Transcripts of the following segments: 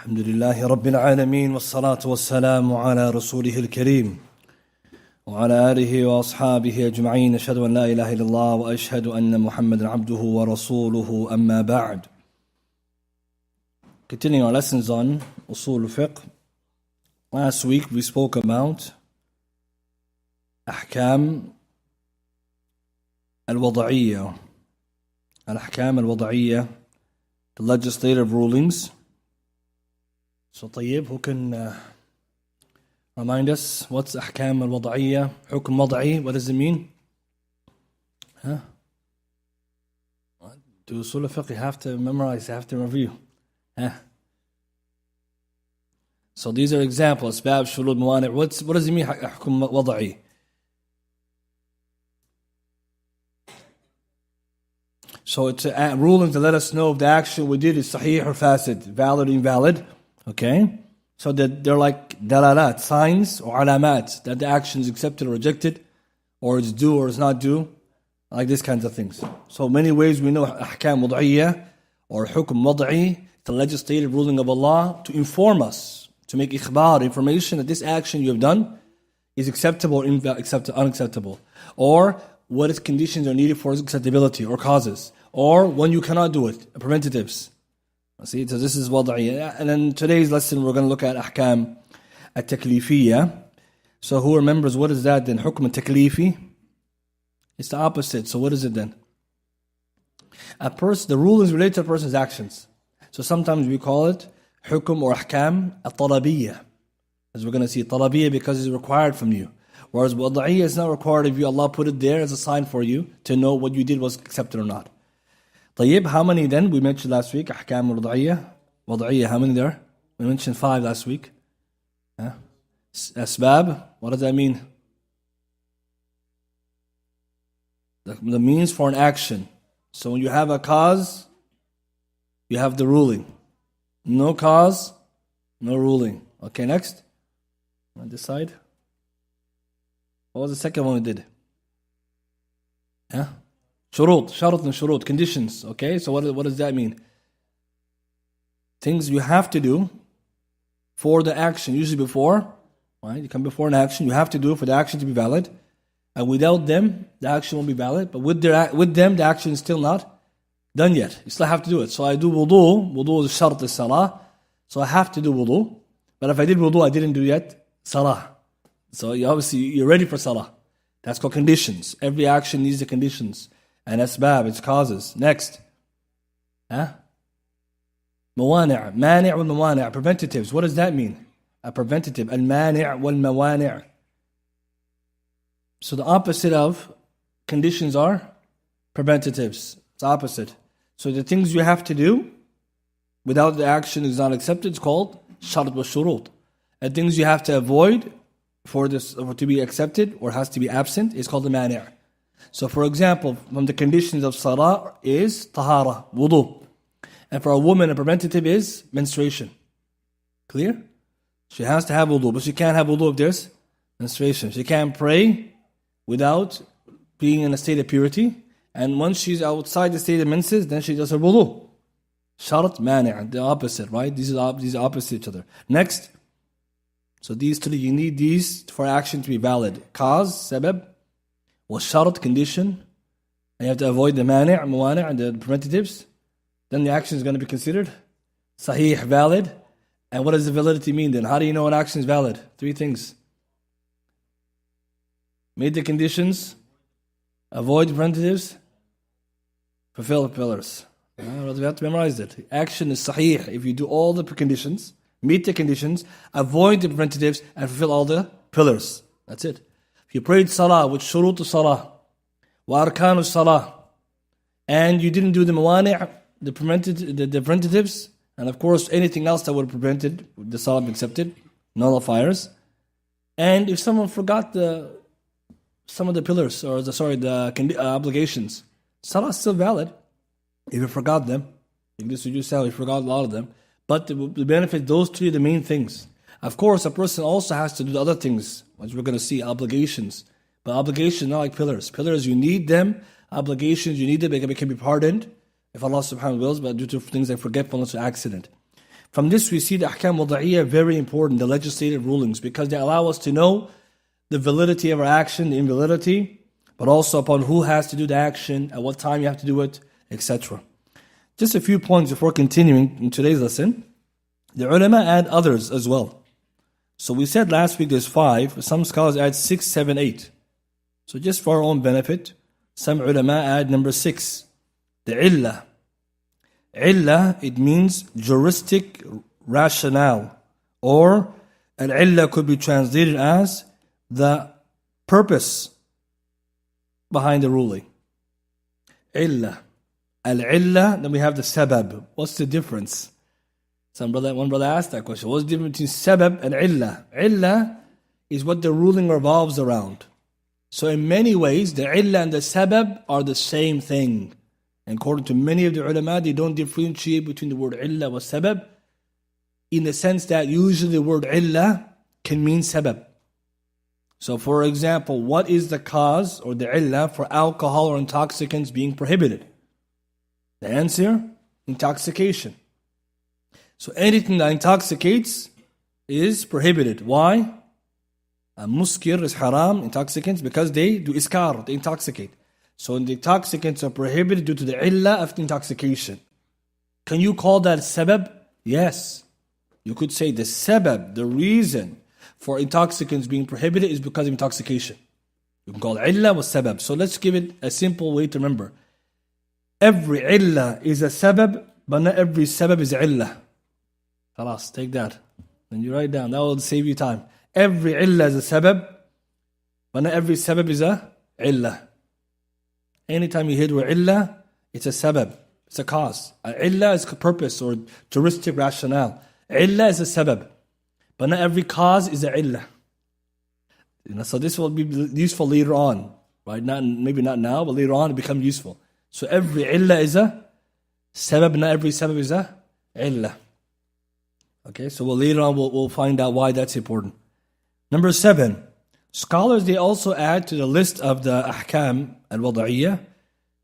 الحمد لله رب العالمين والصلاة والسلام على رسوله الكريم وعلى آله وأصحابه أجمعين أشهد أن لا إله إلا الله وأشهد أن محمدا عبده ورسوله أما بعد. Continuing our lessons on Usul Fiqh. Last week we spoke about أحكام الوضعية. الأحكام الوضعية, the legislative rulings. So طيب, who can remind us what's أحكام الوضعية? حكم وضعي, what does it mean? To Usul Fiqh you have to memorize, you have to review. So these are examples. أسباب, شروط, موانع. What does it mean حكم وضعي? So it's a ruling to let us know if the action we did is sahih or fasid, valid or invalid. Okay? So that they're like dalalat, signs or alamat, that the action is accepted or rejected, or it's due or it's not due, like these kinds of things. So many ways we know ahkam wad'iyya or hukm wad'i, the legislative ruling of Allah, to inform us, to make ikhbar, information that this action you have done is acceptable or unacceptable. Or what its conditions are needed for its acceptability or causes. Or when you cannot do it, preventatives. See, so this is wad'i. And in today's lesson we're going to look at ahkam at-taklifiyya. So who remembers what is that then? Hukm at-taklifi? It's the opposite. So what is it then? The rule is related to a person's actions. So sometimes we call it hukm or ahkam at-talabiyya. As we're going to see, talabiyya because it's required from you. Whereas wad'iyya is not required of you. Allah put it there as a sign for you to know what you did was accepted or not. طيب, how many then? We mentioned last week, أحكام وضعية, how many there? We mentioned 5 last week. Asbab, what does that mean? The means for an action. So when you have a cause, you have the ruling. No cause, no ruling. Okay, next. On this side. What was the second one we did? Sharat and shurut, conditions. Okay, so what does that mean? Things you have to do for the action, usually before, right? You come before an action, you have to do it for the action to be valid. And without them, the action won't be valid. But with them, the action is still not done yet. You still have to do it. So I do wudu. Wudu is sharat al-salah. So I have to do wudu. But if I did wudu, I didn't do yet salah. So you're ready for salah. That's called conditions. Every action needs the conditions. And asbab, its causes. Next. Mawani'. Mani' wal mawani'. Preventatives. What does that mean? A preventative. Al-mani' wal mawani'. So the opposite of conditions are preventatives. It's opposite. So the things you have to do without the action is not accepted, it's called shart wa shurut. And things you have to avoid for this to be accepted or has to be absent is called the mani'. So for example, from the conditions of salah is tahara, wudu. And for a woman, a preventative is menstruation. Clear? She has to have wudu, but she can't have wudu if there's menstruation. She can't pray without being in a state of purity. And once she's outside the state of menses, then she does her wudu. Sharat, mani', the opposite, right? These are opposite each other. Next. So these 3, you need these for action to be valid. Cause, sabab, was sharat, condition, and you have to avoid the mani', mawani', and the preventatives. Then the action is going to be considered sahih, valid. And what does the validity mean then? How do you know an action is valid? 3 things. Meet the conditions, avoid the preventatives, fulfill the pillars. We have to memorize it. Action is sahih if you do all the preconditions, meet the conditions, avoid the preventatives, and fulfill all the pillars. That's it. If you prayed salah with shurut salah, wa arkan salah, and you didn't do the mawani', the preventatives, and of course anything else that would have prevented the salah being accepted, nullifiers. And if someone forgot some of the pillars, or the obligations, salah is still valid. If you forgot them, if you forgot a lot of them. But the benefit, those 3 are the main things. Of course, a person also has to do the other things, as we're going to see, obligations. But obligations are not like pillars. Pillars, you need them. Obligations, you need them. They can be pardoned if Allah subhanahu wa ta'ala wills, but due to things like forgetfulness or accident. From this we see the ahkam wada'iyya very important, the legislative rulings, because they allow us to know the validity of our action, the invalidity, but also upon who has to do the action, at what time you have to do it, etc. Just a few points before continuing in today's lesson. The ulama add others as well. So we said last week there's 5, some scholars add 6, 7, 8. So just for our own benefit, some ulama add number 6, the illah. Illah, it means juristic rationale, or al-illah could be translated as the purpose behind the ruling. Illah. Al-illah, then we have the sabab. What's the difference? One brother asked that question. What's the difference between sabab and illah? Illah is what the ruling revolves around. So in many ways, the illah and the sabab are the same thing. And according to many of the ulama, they don't differentiate between the word illah and sabab, in the sense that usually the word illah can mean sabab. So for example, what is the cause or the illah for alcohol or intoxicants being prohibited? The answer, intoxication. So anything that intoxicates is prohibited. Why? A muskir is haram, intoxicants, because they do iskar, they intoxicate. So the intoxicants are prohibited due to the illah of intoxication. Can you call that sabab? Yes. You could say the sabab, the reason for intoxicants being prohibited is because of intoxication. You can call it illah or sabab. So let's give it a simple way to remember. Every illah is a sabab, but not every sabab is illah. Khalas, take that. And you write down. That will save you time. Every illah is a sabab, but not every sabab is a illah. Anytime you hear the word illah, it's a sabab. It's a cause. Illah is a purpose or juristic rationale. Illah is a sabab. But not every cause is a illah. So this will be useful later on. Right? Maybe not now, but later on it becomes useful. So every illah is a sabab, not every sabab is a illah. Okay, so later on we'll find out why that's important. Number 7. Scholars, they also add to the list of the ahkam al-wada'iyya,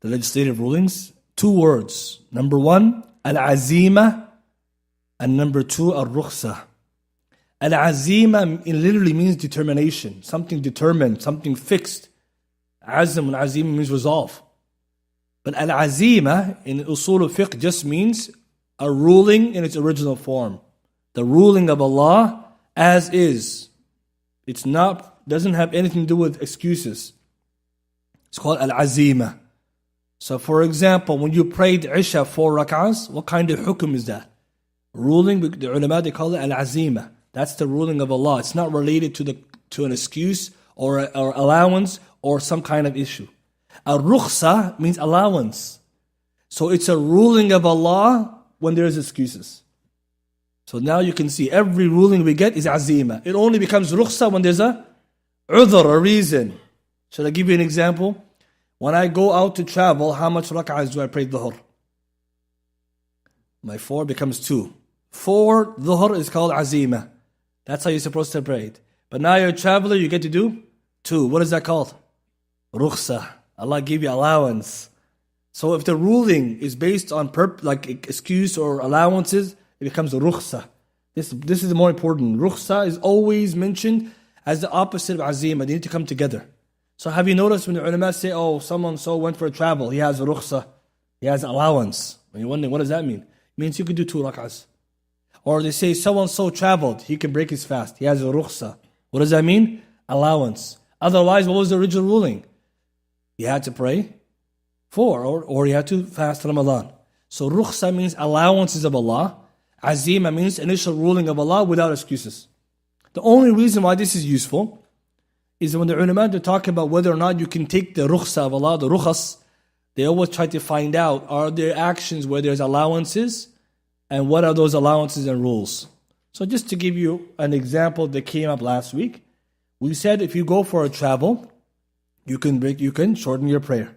the legislative rulings, 2 words. Number 1, al-azima, and number 2, al-rukhsa. Al-azima, it literally means determination, something determined, something fixed. Azm and azima means resolve. But al-azima in Usul Fiqh just means a ruling in its original form. The ruling of Allah as is. It's not, doesn't have anything to do with excuses. It's called al-azima. So for example, when you prayed Isha 4 rak'ahs, what kind of hukum is that? Ruling, the ulama, they call it al-azima. That's the ruling of Allah. It's not related to an excuse or allowance or some kind of issue. Al-rukhsa means allowance. So it's a ruling of Allah when there is excuses. So now you can see every ruling we get is azima. It only becomes rukhsa when there's a udhr, a reason. Should I give you an example? When I go out to travel, how much rak'ahs do I pray dhuhr? My 4 becomes 2. 4 dhuhr is called azima. That's how you're supposed to pray it. But now you're a traveler, you get to do 2. What is that called? Rukhsa. Allah gave you allowance. So if the ruling is based on like excuse or allowances, it becomes a rukhsa. This is the more important. Rukhsa is always mentioned as the opposite of azima. They need to come together. So have you noticed when the ulama say, oh, someone so went for a travel, he has a rukhsa, he has allowance. When you're wondering, what does that mean? It means you could do 2 rak'ahs. Or they say, so traveled, he can break his fast. He has a rukhsa. What does that mean? Allowance. Otherwise, what was the original ruling? He had to pray 4, or he had to fast Ramadan. So rukhsa means allowances of Allah. Azima means initial ruling of Allah without excuses. The only reason why this is useful is when the ulama are talking about whether or not you can take the rukhsa of Allah, the rukhas, they always try to find out, are there actions where there's allowances, and what are those allowances and rules? So just to give you an example that came up last week, we said if you go for a travel, you can shorten your prayer.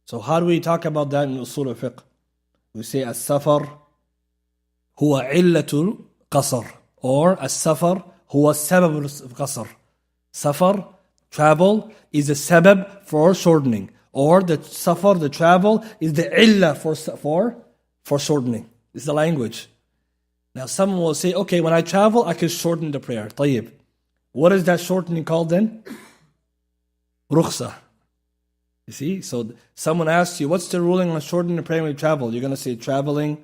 So how do we talk about that in Usul Fiqh? We say as-safar huwa illatul qasr, or as-safar huwa sabab al-qasr. Safar, travel, is a sabab for shortening, or the safar, the travel, is the illah for shortening. This is the language. Now someone will say, okay, when I travel, I can shorten the prayer. طيب. What is that shortening called then? Rukhsa. You see? So someone asks you, what's the ruling on shortening the prayer when you travel? You're going to say traveling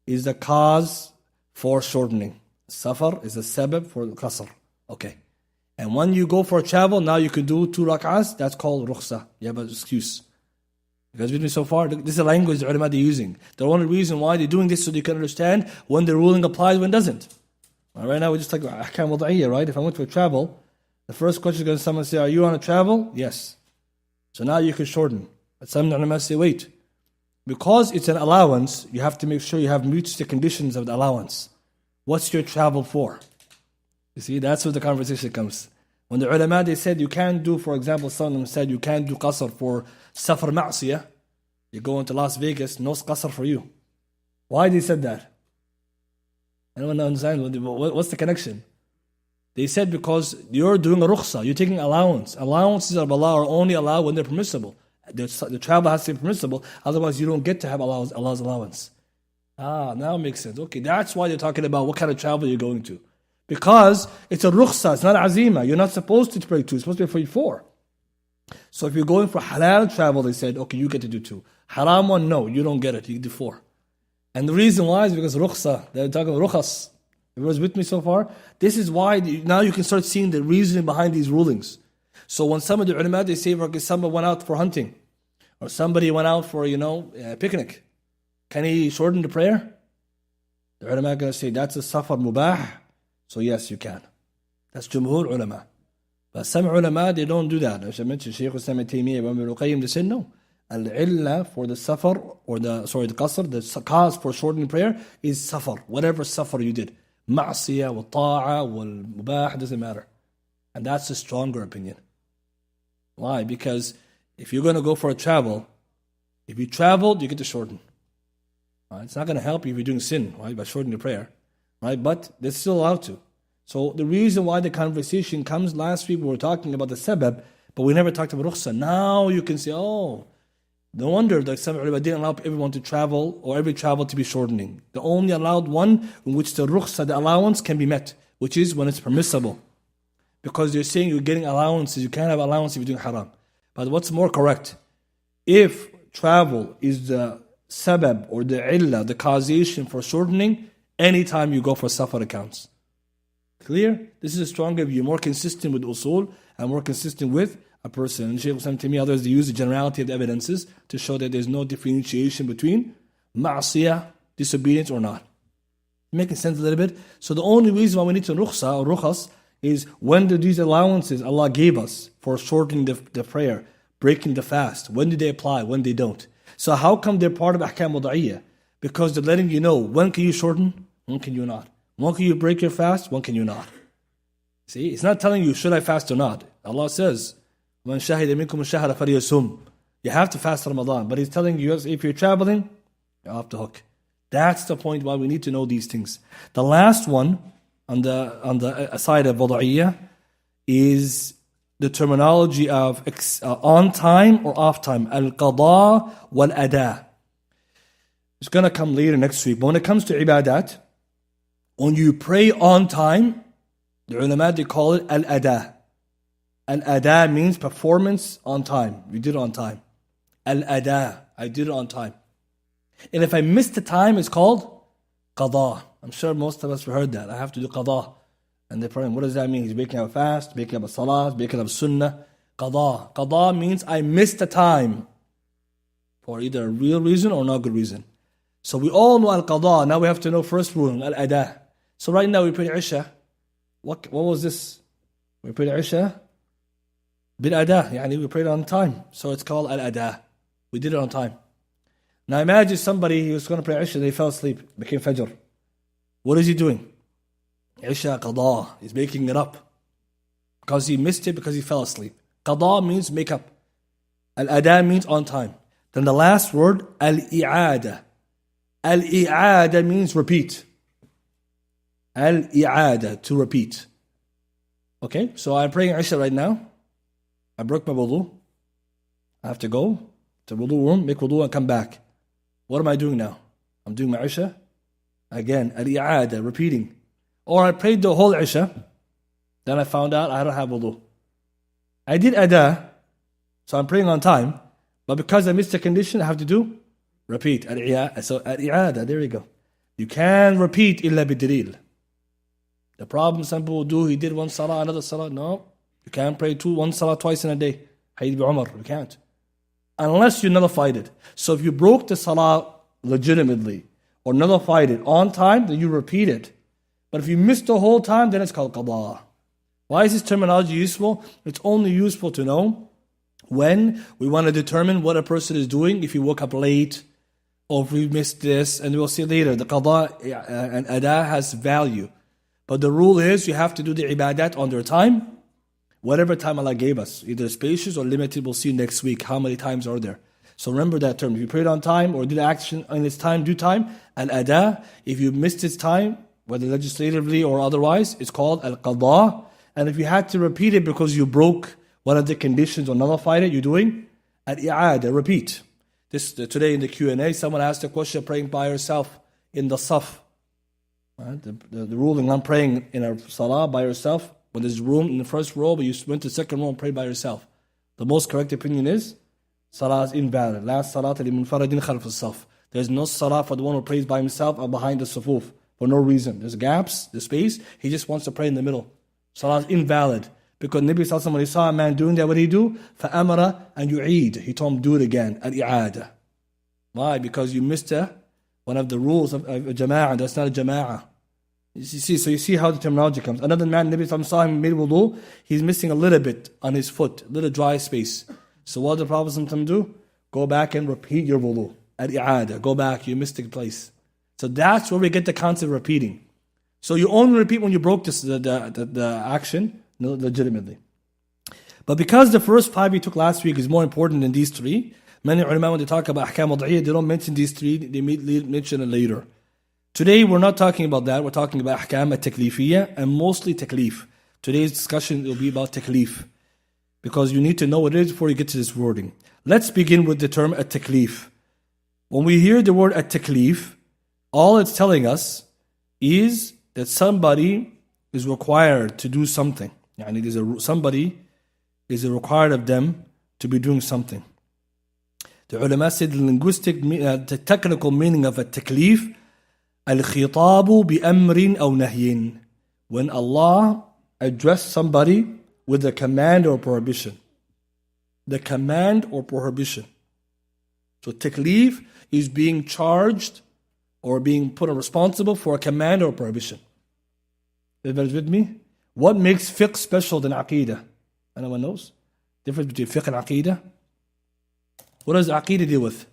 is the cause for shortening. Safar is the sabab for qasr. Okay. And when you go for a travel, now you can do 2 rak'ahs. That's called rukhsa. You have an excuse. You guys with me so far? This is the language the ulama are using. The only reason why they're doing this so they can understand when the ruling applies, when it doesn't. Right now we're just like ahkam wad'iyya, right? If I went for a travel, the first question is going to someone say, are you on a travel? Yes. So now you can shorten. But some ulama say, wait. Because it's an allowance, you have to make sure you have meets the conditions of the allowance. What's your travel for? You see, that's where the conversation comes. When the ulama, they said you can't do, for example, some of them said you can't do qasr for safar ma'siyah. You go into Las Vegas, no qasr for you. Why they said that? I don't understand. What's the connection? They said because you're doing a rukhsa, you're taking allowance. Allowances of Allah are only allowed when they're permissible. The travel has to be permissible, otherwise you don't get to have Allah's allowance. Now it makes sense. Okay, that's why they're talking about what kind of travel you're going to. Because it's a rukhsa, it's not azima. You're not supposed to pray 2, it's supposed to be 4. So if you're going for halal travel, they said, okay, you get to do 2. Haram one, no, you don't get it, you do 4. And the reason why is because rukhsa, they're talking about rukhas. Everyone's with me so far? This is why now you can start seeing the reasoning behind these rulings. So when some of the ulama, they say, for somebody went out for hunting, or somebody went out for, a picnic, can he shorten the prayer? The ulama are going to say, that's a safar mubah, so yes, you can. That's jumhur ulama. But some ulama, they don't do that. As I mentioned, Shaykh Islam ibn Taymiyyah, Ibn al-Qayyim, they said no. Al-illa for the safar, or the qasr, the cause for shortening prayer is safar, whatever safar you did. Ma'siyah, wal ta'a, wal mubah, doesn't matter. And that's a stronger opinion. Why? Because if you're going to go for a travel, if you traveled, you get to shorten. Right? It's not going to help you if you're doing sin, right, by shortening the prayer. Right? But they're still allowed to. So the reason why the conversation comes, last week we were talking about the sabab, but we never talked about rukhsa. Now you can say, oh, no wonder that some ulama didn't allow everyone to travel or every travel to be shortening. The only allowed one in which the rukhsa, the allowance, can be met, which is when it's permissible. Because you're saying you're getting allowances, you can't have allowance if you're doing haram. But what's more correct? If travel is the sabab or the illah, the causation for shortening, anytime you go for safar accounts. Clear? This is a stronger view, more consistent with usul and more consistent with a person. And Shaykh Islam Taymiyyah, others, they use the generality of the evidences to show that there's no differentiation between ma'asiyah, disobedience or not. Making sense a little bit? So the only reason why we need to rukhsa or rukhas is when do these allowances Allah gave us for shortening the prayer, breaking the fast, when do they apply, when they don't? So how come they're part of ahkam wad'iyyah? Because they're letting you know when can you shorten, when can you not. When can you break your fast, when can you not. See, it's not telling you should I fast or not. Allah says, "Man shahida minkum ash-shahra falyasum." You have to fast Ramadan, but He's telling you if you're traveling, you're off the hook. That's the point why we need to know these things. The last one on the side of wad'iyyah is the terminology of on time or off time. Al-qada wal-ada. It's going to come later next week. But when it comes to ibadat, when you pray on time, the ulama, they call it al-ada. Al-ada means performance on time. You did it on time. Al-ada, I did it on time. And if I missed the time, it's called qada. I'm sure most of us have heard that. I have to do qada. And they're praying, what does that mean? He's breaking up a fast, breaking up a salah, breaking up sunnah. Qada. Qada means I missed the time for either a real reason or not good reason. So we all know al-qada. Now we have to know first rule, al-ada. So right now we pray Isha. What was this? We prayed Isha bil-ada. Yani we prayed on time. So it's called al-ada. We did it on time. Now imagine somebody, he was going to pray Isha, they fell asleep, became Fajr. What is he doing? Isha qada. He's making it up. Because he missed it because he fell asleep. Qada means make up. Al-ada means on time. Then the last word, al-i'ada. Al-i'ada means repeat. Al-i'ada, to repeat. Okay, so I'm praying Isha right now. I broke my wudu. I have to go to wudu room, make wudu and come back. What am I doing now? I'm doing my Isha. Again, al-i'ada, repeating. Or I prayed the whole Isha, then I found out I don't have wudu. I did ada, so I'm praying on time, but because I missed the condition, I have to do repeat. So al-i'ada, there you go. You can repeat illa bidalil. The problem some people do, he did one salah, another salah. No, you can't pray one salah twice in a day. Hayd bi Umar, you can't. Unless you nullified it. So if you broke the salah legitimately, or nullified it on time, then you repeat it. But if you missed the whole time, then it's called qada. Why is this terminology useful? It's only useful to know when we want to determine what a person is doing, if he woke up late, or if we missed this, and we'll see later, the qada and ada has value. But the rule is you have to do the ibadat on their time, whatever time Allah gave us, either spacious or limited. We'll see next week how many times are there. So remember that term. If you prayed on time or did action in its time, due time, al-ada. If you missed its time, whether legislatively or otherwise, it's called al-qada. And if you had to repeat it because you broke one of the conditions or nullified it, you're doing al-i'ada, repeat. Today in the Q&A, someone asked a question, praying by yourself in the saf. The ruling on praying in a salah by yourself, when there's room in the first row, but you went to the second row and prayed by yourself. The most correct opinion is, salah is invalid. La salata li munfaradin khalf as-saf. There's no salah for the one who prays by himself or behind the sufuf for no reason. There's gaps, there's space. He just wants to pray in the middle. Salah is invalid. Because Nabi Sallallahu Alaihi Wasallam, when he saw a man doing that, what did he do? فَأَمَرَ أَنْ يُعِيدَ. He told him, do it again. Al-i'ada. Why? Because you missed one of the rules of a jama'ah. That's not a jama'ah. You see how the terminology comes. Another man, Nabi Sallallahu Alaihi Wasallam saw him made wudu. He's missing a little bit on his foot, a little dry space. So what did the Prophet sometimes do? Go back and repeat your wudu. Al-i'ada. Go back, you missed the place. So that's where we get the concept of repeating. So you only repeat when you broke the action legitimately. But because the first 5 we took last week is more important than these 3, many ulama, when they talk about ahkam wad'iyya, they don't mention these 3, they mention it later. Today we're not talking about that, we're talking about ahkam at-taklifiyya and mostly taklif. Today's discussion will be about taklif, because you need to know what it is before you get to this wording. Let's begin with the term at-taklif. When we hear the word at-taklif, all it's telling us is that somebody is required to do something. Somebody is required of them to be doing something. The ulama said the technical meaning of a taklif, al-khitabu bi-amrin aw nahyin. When Allah addressed somebody with a command or prohibition. The command or prohibition. So taklif is being charged or being put responsible for a command or prohibition. Everybody's with me? What makes fiqh special than aqidah? Anyone knows? Difference between fiqh and aqidah? What does aqidah deal with?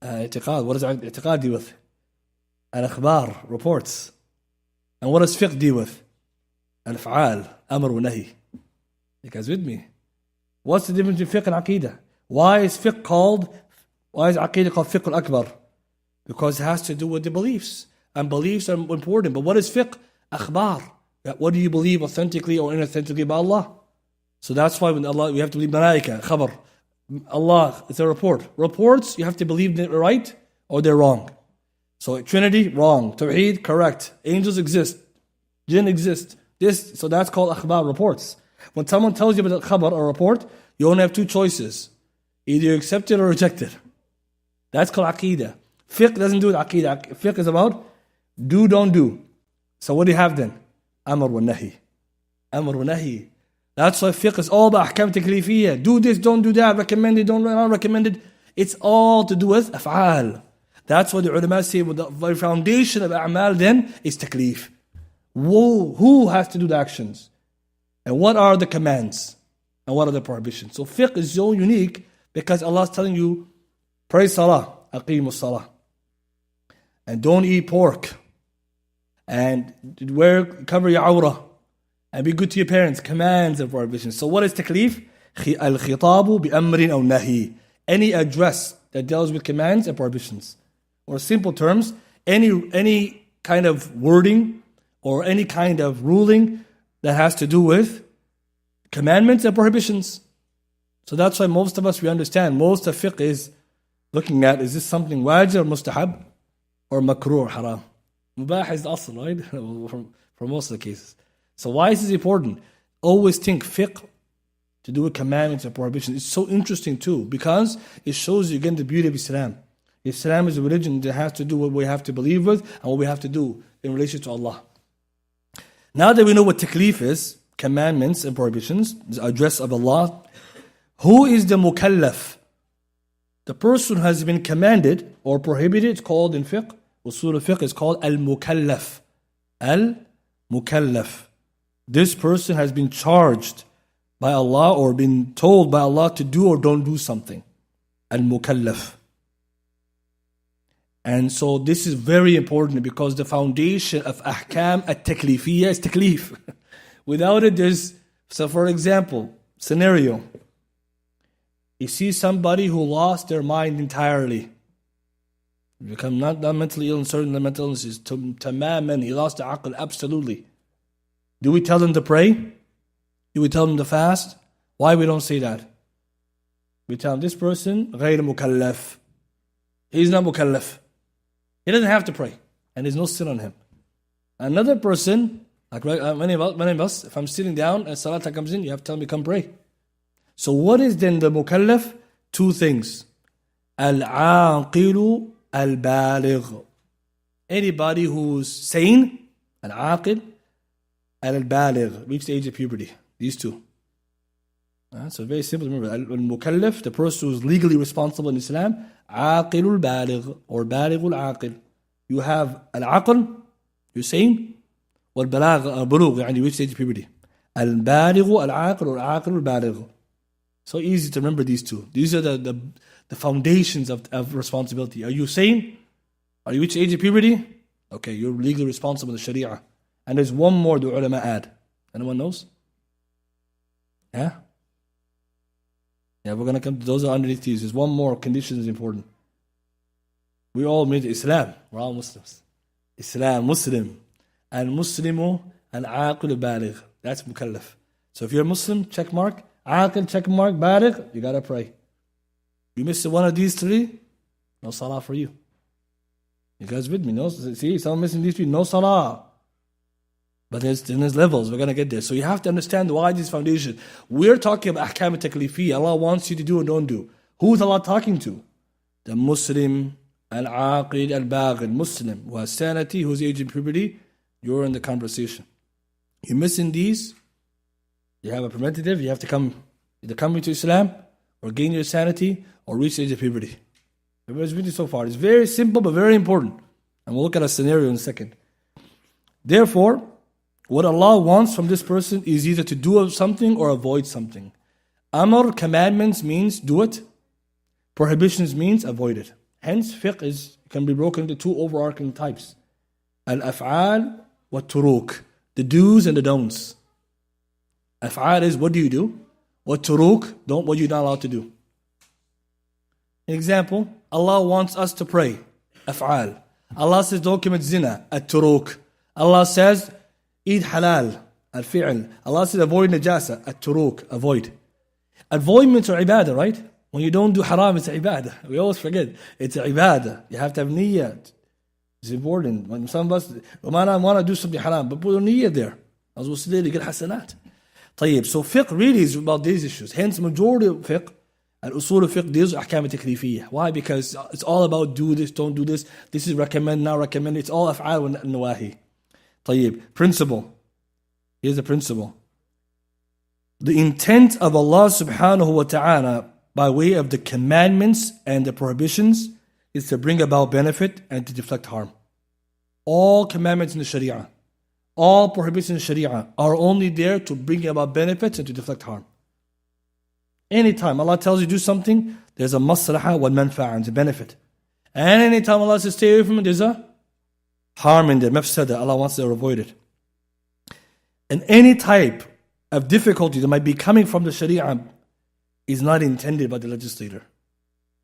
I'tiqad. What does i'tiqad deal with? Al-akhbar, reports. And what does fiqh deal with? Al-af'al, amr wa nahi. You guys with me? What's the difference between fiqh and aqidah? Why is aqidah called fiqh al-akbar? Because it has to do with the beliefs. And beliefs are important. But what is fiqh? Akhbar. What do you believe authentically or inauthentically about Allah? So that's why when Allah, we have to believe malaika, khabar. Allah, it's a report. Reports, you have to believe they're right or they're wrong. So Trinity, wrong. Tawheed, correct. Angels exist. Jinn exist. So that's called akhbar, reports. When someone tells you about a khabar or report, you only have 2 choices. Either you accept it or reject it. That's called aqidah. Fiqh doesn't do it aqidah. Fiqh is about do, don't do. So what do you have then? Amr wa nahi. Amr wa nahi. That's why fiqh is all about ahkam taklifiyya. Do this, don't do that, recommended, don't recommended. It's all to do with af'al. That's what the ulama say, with the very foundation of a'mal then is taklif. Who has to do the actions? And what are the commands? And what are the prohibitions? So fiqh is so unique because Allah is telling you, pray salah, aqimu salah. And don't eat pork. And cover your awrah. And be good to your parents. Commands and prohibitions. So what is taklif? Al-khitabu bi-amrin aw nahi. Any address that deals with commands and prohibitions. Or simple terms, any kind of wording or any kind of ruling that has to do with commandments and prohibitions. So that's why most of us, we understand, most of fiqh is looking at, is this something wajib or mustahab? or makruh or haram. Mubah is the asl, right? For most of the cases. So why is this important? Always think fiqh to do with commandments and prohibitions. It's so interesting too, because it shows you again the beauty of Islam. Islam is a religion that has to do what we have to believe with and what we have to do in relation to Allah. Now that we know what taklif is, commandments and prohibitions, the address of Allah, who is the mukallaf? The person who has been commanded or prohibited, it's called in fiqh, usul fiqh is called al-mukallaf. Al-mukallaf. This person has been charged by Allah or been told by Allah to do or don't do something. Al-mukallaf. And so this is very important because the foundation of ahkam at-taklifiyya is taklif. Without it, so for example, scenario. You see somebody who lost their mind entirely. Become not mentally ill in certain mental illnesses. Tamaman, he lost the aql, absolutely. Do we tell them to pray? Do we tell them to fast? Why we don't say that? We tell them this person, غير mukallaf. He's not mukallaf. He doesn't have to pray. And there's no sin on him. Another person, like many of us, if I'm sitting down and salat comes in, you have to tell me, come pray. So what is then the mukallaf? Two things. Al-aqilu al-baligh. Anybody who's sane, al-aqil, al-baligh, reach the age of puberty. These two. So very simple to remember. Al-mukallaf, the person who's legally responsible in Islam, aqilul baligh or balighul aqil. You have al-aql, you're sane, wal-balagh, bulugh, you reach the age of puberty. Al-baligh, al-aqil or aqil al-baligh. So easy to remember these two. These are the foundations of responsibility. Are you sane? Are you reach the age of puberty? Okay, you're legally responsible in the Sharia. And there's one more the ulama add. Anyone knows? Yeah? Yeah, we're going to come to those are underneath these. There's one more condition is important. We all made Islam. We're all Muslims. Islam, Muslim. Al-Muslimu al-aqil baligh. That's mukallaf. So if you're a Muslim, check mark. Aqil, check mark, baligh, you got to pray. You miss one of these three, no salah for you. You guys with me? No, see, someone missing these three, no salah. But there's levels, we're going to get there. So you have to understand why this foundation. We're talking about ahkam taklifiyya. Allah wants you to do or don't do. Who's Allah talking to? The Muslim, al-aqid, al-baghid, Muslim, who has sanity, who's aging puberty. You're in the conversation. You're missing these. You have a preventative. You have to either come into Islam or gain your sanity or reach the age of puberty. Everybody's with you so far. It's very simple but very important. And we'll look at a scenario in a second. Therefore, what Allah wants from this person is either to do something or avoid something. Amr, commandments means do it. Prohibitions means avoid it. Hence, fiqh can be broken into two overarching types. Al-af'al wa turuk. The do's and the don'ts. Af'al is what do you do? What turuk, what you're not allowed to do. An example, Allah wants us to pray. Af'al. Allah says don't commit zina. At-turuk. Allah says eat halal. Al-fi'l. Allah says avoid najasa. At-turuk. Avoid. Avoidments are ibadah, right? When you don't do haram, it's ibadah. We always forget. It's ibadah. You have to have niyyah. It's important. When some of us, I want to do something haram, but put a niyyah there. As we'll say, you get hasanat. طيب, so fiqh really is about these issues. Hence, majority of fiqh, al-usul of fiqh, deals with ahkam taklifiyya. Why? Because it's all about do this, don't do this. This is recommend, not recommend. It's all af'al wa nawahi. طيب, principle. Here's the principle. The intent of Allah subhanahu wa ta'ala by way of the commandments and the prohibitions is to bring about benefit and to deflect harm. All commandments in the Sharia, all prohibitions in Sharia are only there to bring about benefits and to deflect harm. Anytime Allah tells you to do something, there's a maslaha wal manfa'a, and a benefit. And anytime Allah says stay away from it, there's a harm in there, mafsada. Allah wants to avoid it. And any type of difficulty that might be coming from the Sharia is not intended by the legislator.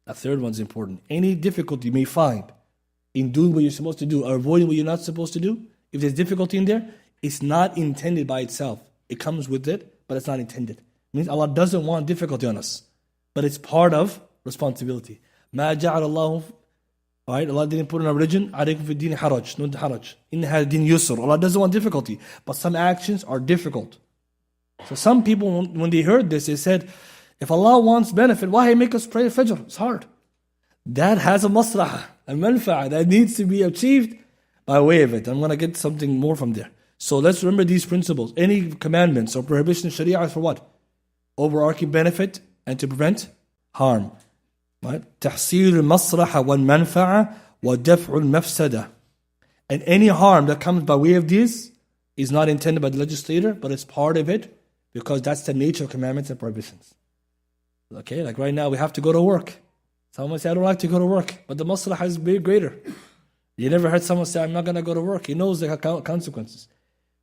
A third one's important. Any difficulty you may find in doing what you're supposed to do or avoiding what you're not supposed to do, if there's difficulty in there, it's not intended by itself. It comes with it, but it's not intended. It means Allah doesn't want difficulty on us, but it's part of responsibility. مَا جَعَلَ اللَّهُ Right? Allah didn't put in our religion, alaykum fi deen haraj, no haraj. Inna had din yusr. Allah doesn't want difficulty. But some actions are difficult. So some people, when they heard this, they said, if Allah wants benefit, why make us pray Fajr? It's hard. That has a maslahah, a manfa'ah that needs to be achieved by way of it. I'm going to get something more from there. So let's remember these principles. Any commandments or prohibitions in Sharia is for what? Overarching benefit and to prevent harm. Right? تحصيل المصلحة والمنفعة ودفع المفسدة. And any harm that comes by way of these is not intended by the legislator, but it's part of it because that's the nature of commandments and prohibitions. Okay, like right now we have to go to work. Someone say, I don't like to go to work, but the maslahah is way greater. You never heard someone say, I'm not going to go to work. He knows the consequences.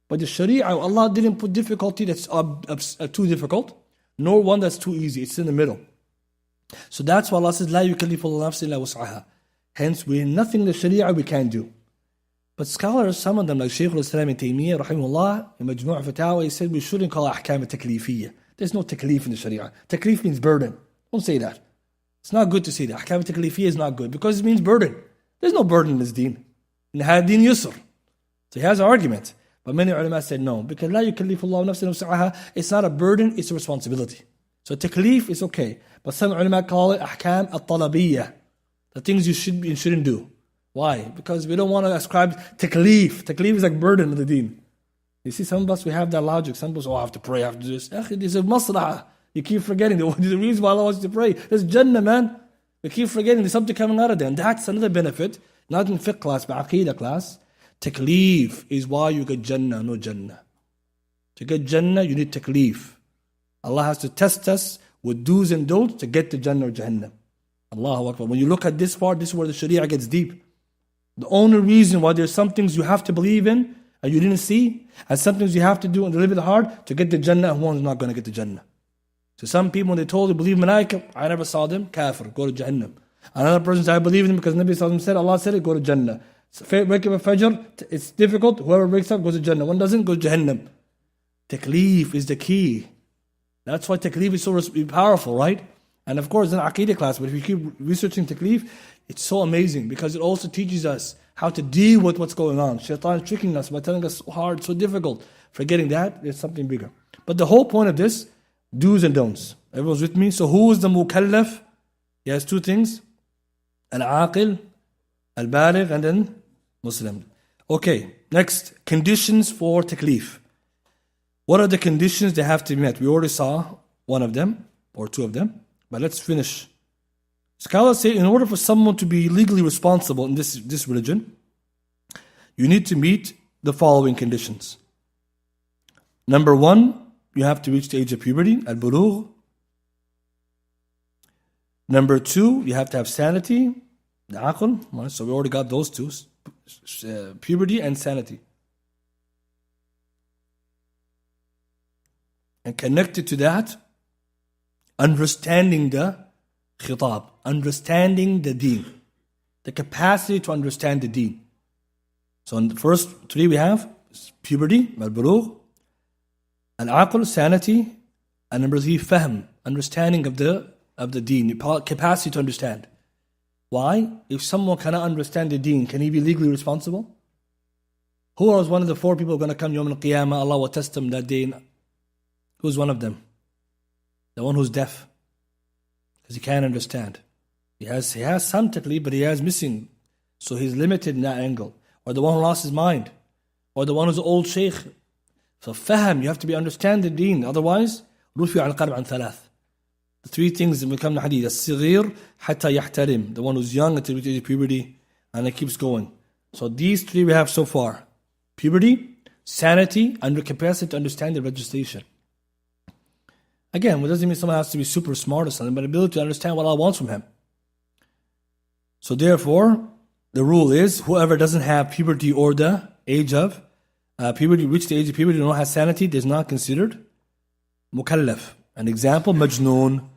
But the Sharia, Allah didn't put difficulty that's too difficult, nor one that's too easy. It's in the middle. So that's why Allah says, لا يكلف الله نفسا إلا وسعها. Hence, we nothing in the Sharia we can't do. But scholars, some of them, like Shaykh al-Islam ibn Taymiyyah, rahimahullah, in Majmu' Fatawa, he said we shouldn't call ahkam taklifiyya. There's no taklif in the Sharia. Taklif means burden. Don't say that. It's not good to say that. Ahkam taklifiyya is not good because it means burden. There's no burden in this deen. In had deen yusr. So he has an argument. But many ulama said no. Because لا يكلف الله نفسا وسعها. It's not a burden, it's a responsibility. So taklif is okay. But some ulama call it ahkam al-talabiyya. The things you should and shouldn't do. Why? Because we don't want to ascribe taklif. Taklif is like burden of the deen. You see, some of us, we have that logic. Some of us, I have to pray, I have to do this. There's a maslahah. You keep forgetting. There's a reason why Allah wants you to pray. There's Jannah, man. We keep forgetting. There's something coming out of there. And that's another benefit. Not in fiqh class, but aqidah class. Taklif is why you get Jannah, no Jannah. To get Jannah, you need taklif. Allah has to test us with do's and don'ts to get to Jannah or Jahannam. Allahu Akbar. When you look at this part, this is where the Sharia gets deep. The only reason why there's some things you have to believe in and you didn't see, and some things you have to do and live it hard to get the Jannah, and one's not going to get the Jannah. So some people, when they told you believe malaika, I never saw them, kafir, go to Jahannam. Another person said, I believe in them because Nabi Sallallahu said, Allah said it, go to Jannah. So wake up at Fajr, it's difficult, whoever wakes up goes to Jannah. One doesn't, goes to Jahannam. Taklif is the key. That's why taklif is so powerful, right? And of course, in Aqidah class, but if you keep researching taklif, it's so amazing because it also teaches us how to deal with what's going on. Shaitan is tricking us by telling us so hard, so difficult. Forgetting that, there's something bigger. But the whole point of this, do's and don'ts. Everyone's with me? So who is the mukallaf? He has two things. Al-aqil, al-baligh, and then Muslim. Okay, next, conditions for taklif. What are the conditions they have to be met? We already saw one of them, or two of them. But let's finish. Scholars say in order for someone to be legally responsible in this religion, you need to meet the following conditions. Number one, you have to reach the age of puberty, al-bulugh. Number two, you have to have sanity, the aql. So we already got those two, puberty and sanity. And connected to that, understanding the khitab, understanding the deen, the capacity to understand the deen. So in the first three we have puberty, al-bulugh, al-aql, sanity, and number three, fahm, understanding of the deen, capacity to understand. Why? If someone cannot understand the deen, can he be legally responsible? Who was one of the four people going to come Yawm al-Qiyamah? Allah will test them that day. Who's one of them? The one who's deaf. Because he can't understand. He has some taklif, but he has missing. So he's limited in that angle. Or the one who lost his mind. Or the one who's an old sheikh. So fahm, you have to be understand the deen. Otherwise, rufi al-qalb an thalath. The three things that become the hadith. As-sighir hatta yahtarim. The one who's young until reaches puberty. And it keeps going. So these three we have so far. Puberty, sanity, and the capacity to understand the legislation. Again, it doesn't mean someone has to be super smart or something, but ability to understand what Allah wants from him. So therefore, the rule is, whoever doesn't have puberty or the age of puberty, reach the age of puberty, and not have sanity, is not considered mukallaf. An example, majnoon.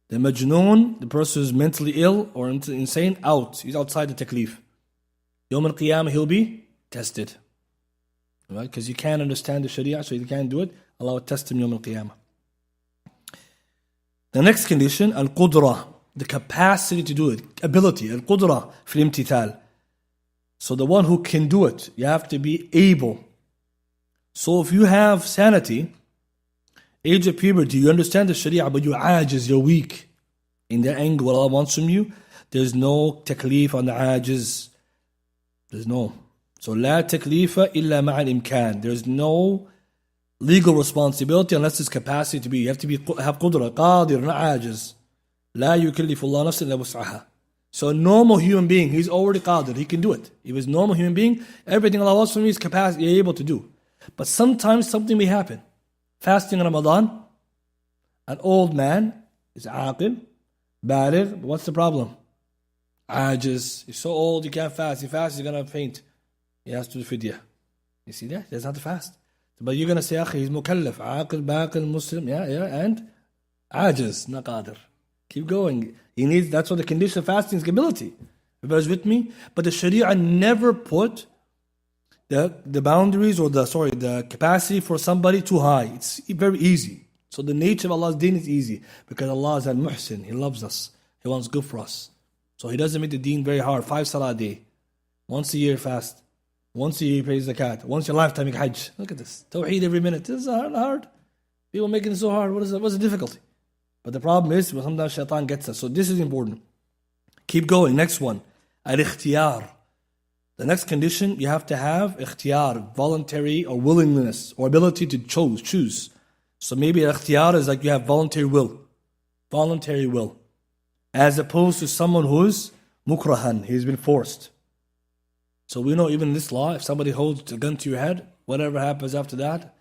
The majnoon, the person who's mentally ill or insane, he's outside the taklif. Yawm al-Qiyamah, he'll be tested. Right? Because you can't understand the Sharia, so you can't do it. Allah will test him Yawm al-Qiyamah. The next condition, al-qudra. the capacity to do it, ability, al-qudra fil imtithal. So the one who can do it, you have to be able. So if you have sanity, age of puberty, you understand the sharia, but you're ajiz, you're weak. In the angle, what Allah wants from you, there's no taklif on the ajiz. There's no. So لا تكليف إلا مع الإمكان. There's no legal responsibility unless there's capacity to be. You have to have قدرة, قادر, not عاجز. لا يكلف الله نفسا إلا وسعها. So a normal human being, he's already qadir, he can do it. If he's a normal human being, everything Allah wants from you is capacity, you're able to do. But sometimes something may happen. Fasting in Ramadan, an old man is aqil, baligh, but what's the problem? Ajiz, he's so old, he can't fast. He fasts, he's going to faint. He has to do fidya. You see that? That's not the fast. But you're going to say, akhi, he's mukallaf, aqil, baqil, Muslim, and ajiz, not qadir. Keep going. He needs, that's what the condition of fasting is, ability. Everybody's with me? But the Sharia never put the boundaries or the capacity for somebody too high. It's very easy. So the nature of Allah's deen is easy because Allah is al-Muhsin. He loves us. He wants good for us. So He doesn't make the deen very hard. 5 salah a day. Once a year fast. Once a year pays zakat. Once in a lifetime make hajj. Look at this. Tawheed every minute. This is hard. People making it so hard. What's the difficulty? But the problem is, sometimes shaitan gets us. So this is important. Keep going. Next one. Al-ikhtiyar. The next condition, you have to have ikhtiyar, voluntary or willingness or ability to choose. So maybe ikhtiyar is like you have voluntary will. Voluntary will. As opposed to someone who's mukrahan, he's been forced. So we know even in this law, if somebody holds a gun to your head, whatever happens after that,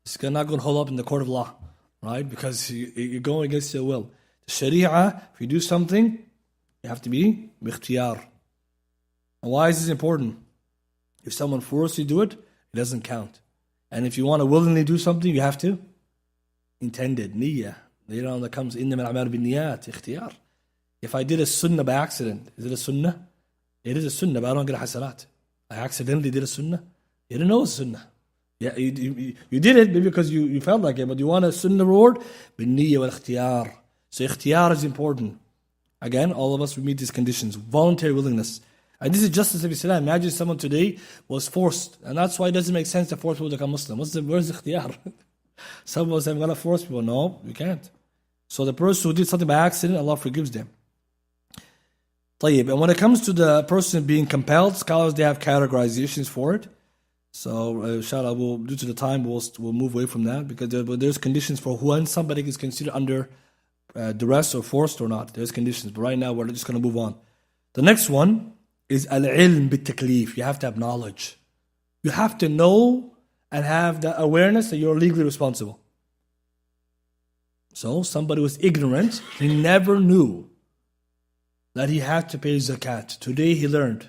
it's not going to hold up in the court of law. Right? Because you're going against your will. The Sharia, if you do something, you have to be ikhtiyar. And why is this important? If someone forces you to do it, it doesn't count. And if you want to willingly do something, you have to intend it. Niyyah. Later on that comes, إِنَّمَا الْأَعْمَالُ بِالنِّيَّاتِ ikhtiyar. If I did a sunnah by accident, is it a sunnah? It is a sunnah, but I don't get a hasanat. I accidentally did a sunnah. You didn't know it's sunnah. Yeah, you did it maybe because you felt like it, but you want a sunnah reward? Bin-niyya wal-ikhtiyar. So ikhtiyar is important. Again, all of us, we meet these conditions. Voluntary willingness. And this is justice of Islam. Imagine someone today was forced. And that's why it doesn't make sense to force people to become Muslim. Where's ikhtiyar? Some of us have got to force people. No, you can't. So the person who did something by accident, Allah forgives them. طيب. And when it comes to the person being compelled, scholars, they have categorizations for it. So, inshallah, due to the time, we'll move away from that because there's conditions for when somebody is considered under duress or forced or not. There's conditions, but right now we're just going to move on. The next one is al-ilm bit-taklif. You have to have knowledge. You have to know and have the awareness that you're legally responsible. So, somebody was ignorant. He never knew that he had to pay zakat. Today he learned.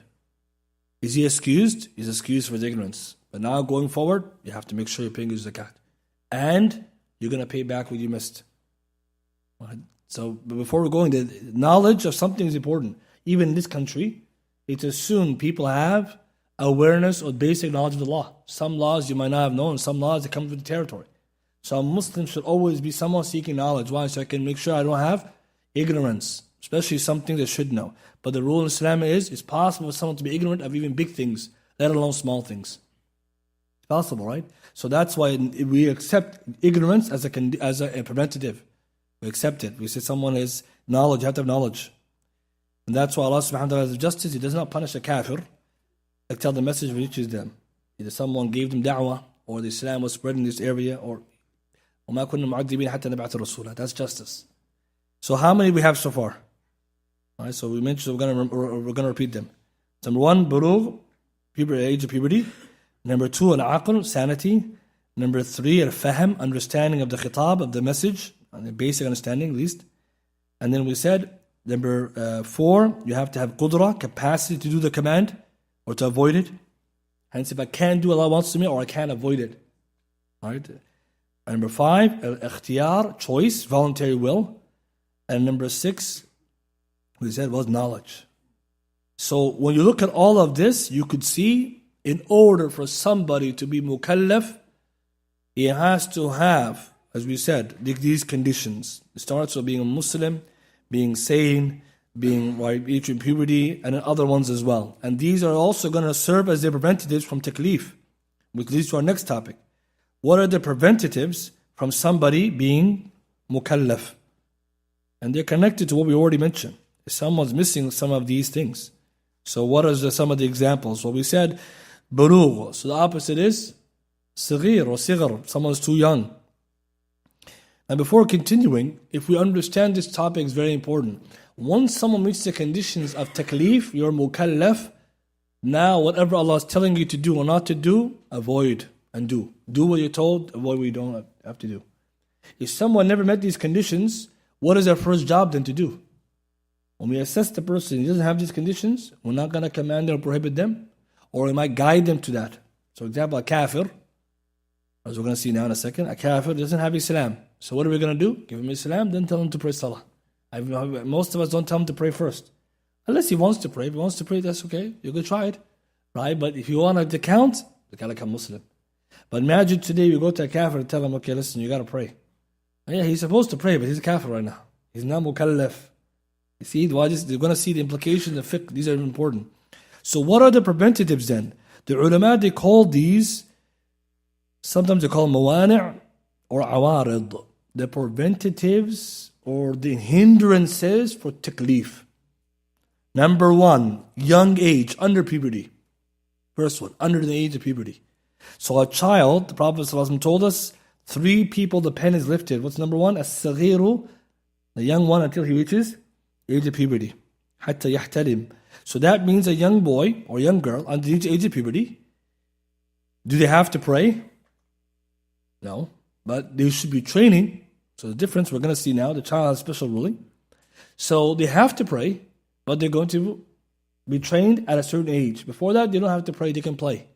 Is he excused? He's excused for his ignorance. But now going forward, you have to make sure you're paying your zakat. And you're going to pay back what you missed. Right? So but before we're going, the knowledge of something is important. Even in this country, it's assumed people have awareness or basic knowledge of the law. Some laws you might not have known. Some laws that come with the territory. So a Muslim should always be someone seeking knowledge. Why? So I can make sure I don't have ignorance. Especially something they should know. But the rule in Islam is, it's possible for someone to be ignorant of even big things, let alone small things. It's possible, right? So that's why we accept ignorance as a preventative. We accept it. We say someone has knowledge, you have to have knowledge. And that's why Allah subhanahu wa ta'ala has justice. He does not punish a kafir until the message reaches them. Either someone gave them da'wah, or the Islam was spread in this area, or وَمَا كُنَّا مُعَذِّبِينَ حَتَّى نَبْعَثَ رَسُولًا. That's justice. So how many we have so far? All right, so we mentioned we're going to repeat them. Number 1, bulugh, age of puberty. Number 2, al-aql, sanity. Number 3, al-fahm, understanding of the khitab, of the message, the basic understanding at least. And then we said, number 4, you have to have qudra, capacity to do the command or to avoid it. Hence, if I can't do what Allah wants to me, or I can't avoid it. All right. And number 5, al-ikhtiyar, choice, voluntary will. And number 6, we said was knowledge. So when you look at all of this, you could see in order for somebody to be mukallaf, he has to have, as we said, these conditions. It starts with being a Muslim, being sane, being reaching puberty, and other ones as well. And these are also going to serve as the preventatives from taklif, which leads to our next topic. What are the preventatives from somebody being mukallaf? And they're connected to what we already mentioned. If someone's missing some of these things. So what are some of the examples? Well, we said bulugh. So the opposite is saghir or sighar. Someone's too young. And before continuing, if we understand this topic is very important. Once someone meets the conditions of taklif, you're mukallaf. Now whatever Allah is telling you to do or not to do, avoid and do. Do what you're told, avoid what you don't have to do. If someone never met these conditions, what is our first job then to do? When we assess the person, he doesn't have these conditions, we're not going to command them or prohibit them, or we might guide them to that. So, for example, a kafir, as we're going to see now in a second, a kafir doesn't have Islam. So what are we going to do? Give him Islam, then tell him to pray Salah. Most of us don't tell him to pray first. Unless he wants to pray. If he wants to pray, that's okay. You could try it. Right? But if you want to count, you got to become Muslim. But imagine today you go to a kafir and tell him, okay, listen, you got to pray. And yeah, he's supposed to pray, but he's a kafir right now. He's not mukallaf. You see, they're going to see the implications of fiqh. These are important. So what are the preventatives then? The ulama, they call these, sometimes they call them mawani' or awarid. The preventatives or the hindrances for taklif. Number one, young age, under puberty. First one, under the age of puberty. So a child, the Prophet ﷺ told us, 3 people the pen is lifted. What's number one? As-saghiru, the young one until he reaches age of puberty. Hatta yahtalim. So that means a young boy or young girl under the age of puberty, do they have to pray? No. But they should be training. So the difference we're going to see now, the child has special ruling. So they have to pray, but they're going to be trained at a certain age. Before that, they don't have to pray, they can play.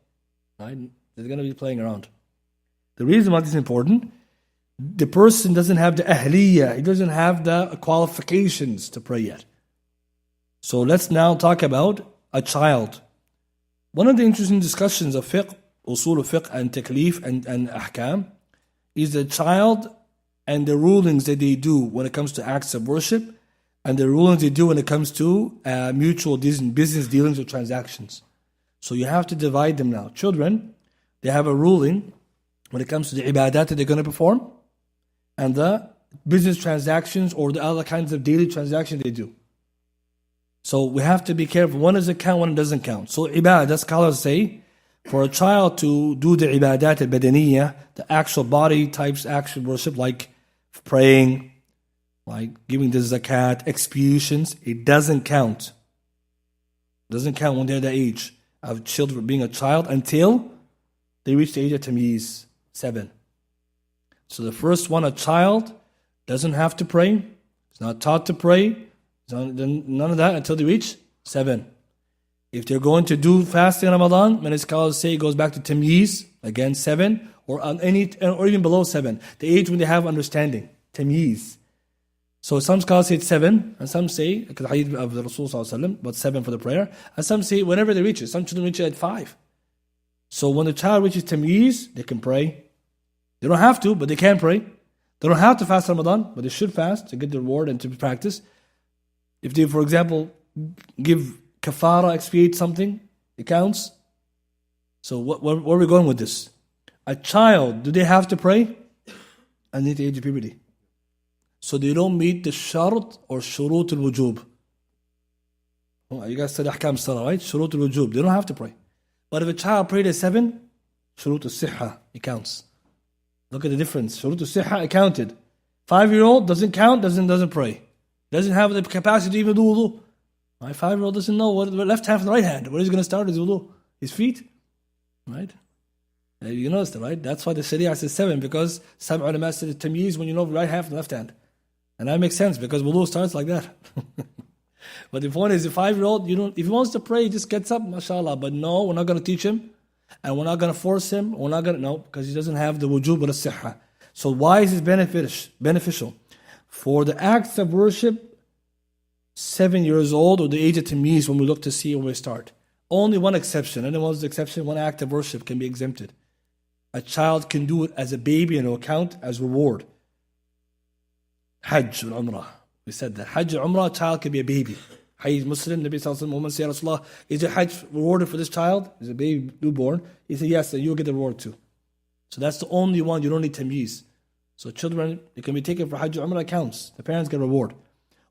Right? They're going to be playing around. The reason why this is important, the person doesn't have the ahliyah, he doesn't have the qualifications to pray yet. So let's now talk about a child. One of the interesting discussions of fiqh, usul of fiqh and taklif and ahkam, is the child and the rulings that they do when it comes to acts of worship and the rulings they do when it comes to mutual business dealings or transactions. So you have to divide them now. Children, they have a ruling when it comes to the ibadat that they're going to perform and the business transactions or the other kinds of daily transactions they do. So we have to be careful. One does it count, one doesn't count. So ibadah, scholars say, for a child to do the ibadat al-badaniyah, the actual body types, action worship like praying, like giving the zakat, expiations, it doesn't count. It doesn't count when they're the age of children being a child until they reach the age of tamyiz, 7. So the first one, a child doesn't have to pray, is not taught to pray, none of that until they reach 7. If they're going to do fasting in Ramadan, many scholars say it goes back to tamyiz, again 7, or even below 7, the age when they have understanding, tamyiz. So some scholars say it's 7, and some say, because the hadith of the Rasul ﷺ, but 7 for the prayer, and some say whenever they reach it. Some children reach it at 5. So when the child reaches tamyiz, they can pray. They don't have to, but they can pray. They don't have to fast Ramadan, but they should fast to get the reward and to practice. If they, for example, give kafara, expiate something, it counts. So where are we going with this? A child, do they have to pray? And at the age of puberty. So they don't meet the shart or shurut al-wujub. You guys said ahkam salah, right? Shurut al-wujub. They don't have to pray. But if a child prayed at 7, shurut al-sihha, it counts. Look at the difference. Shurut al-sihha, it counted. 5-year-old doesn't count, doesn't pray. Doesn't have the capacity to even do wudu. My 5-year-old doesn't know what the left hand from the right hand. Where he's going to start his wudu? His feet? Right? You notice that, right? That's why the Sharia says 7, because some ulama said tamyiz when you know the right hand from the left hand. And that makes sense, because wudu starts like that. But the point is, the 5-year-old, if he wants to pray, he just gets up, mashallah. But no, we're not going to teach him. And we're not going to force him. No, because he doesn't have the wujub or the sihha. So why is this beneficial? For the acts of worship, 7 years old or the age of tamyiz, when we look to see when we start. Only one exception. And what's the exception? One act of worship can be exempted. A child can do it as a baby and it will count as reward. Hajj and Umrah. We said that. Hajj or Umrah, a child can be a baby. He's Muslim, Nabi Sallallahu Alaihi Wasallam, woman say, Rasulullah, is your Hajj rewarded for this child? Is a baby newborn? He said, yes, then you'll get the reward too. So that's the only one, you don't need tamyiz. So children, it can be taken for Hajj or Umrah, counts. The parents get a reward.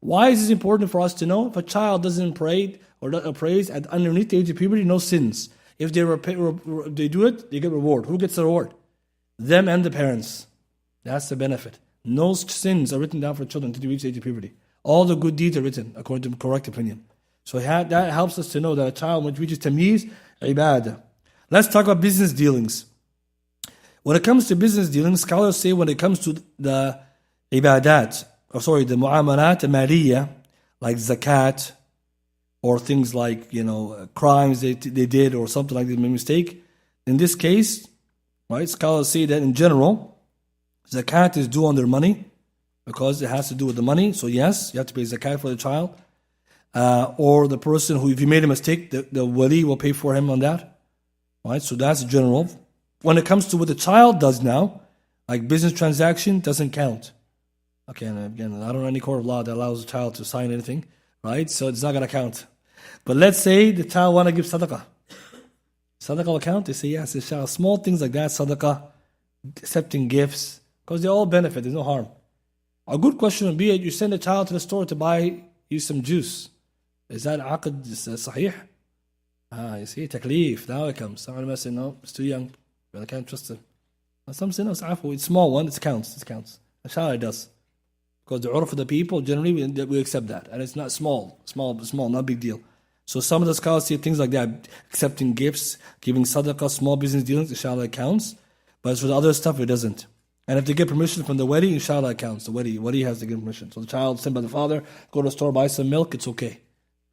Why is this important for us to know? If a child doesn't pray or prays at underneath the age of puberty, no sins. If they do it, they get reward. Who gets the reward? Them and the parents. That's the benefit. No sins are written down for children until they reach the age of puberty. All the good deeds are written according to the correct opinion. So that helps us to know that a child, when it reaches tamyiz, ibadah. Let's talk about business dealings. When it comes to business dealings, scholars say when it comes to the ibadat, the mu'amalat al-maliyya, like zakat, or things like, crimes they did or something like they made a mistake. In this case, right, scholars say that in general, zakat is due on their money because it has to do with the money. So yes, you have to pay zakat for the child. Or the person who, if you made a mistake, the wali will pay for him on that. Right, so that's general. When it comes to what the child does now, like business transaction, doesn't count. Okay, and again, I don't know any court of law that allows a child to sign anything, right? So it's not going to count. But let's say the child want to give sadaqah. Sadaqah will count? They say yes, inshallah. Small things like that, sadaqah, accepting gifts, because they all benefit, there's no harm. A good question would be, you send a child to the store to buy you some juice. Is that aqd sahih? You see, taklif, now it comes. Some ulama say, no, it's too young. I can't trust him. Some say, no, it's afu, it's small one, it counts. Inshallah it does. Because the urf of the people, generally, we accept that. And it's not small, not big deal. So some of the scholars see things like that, accepting gifts, giving sadaqah, small business dealings, inshallah it counts. But as for the other stuff, it doesn't. And if they get permission from the wali, inshallah it counts. The wali has to give permission. So the child sent by the father, go to the store, buy some milk, it's okay.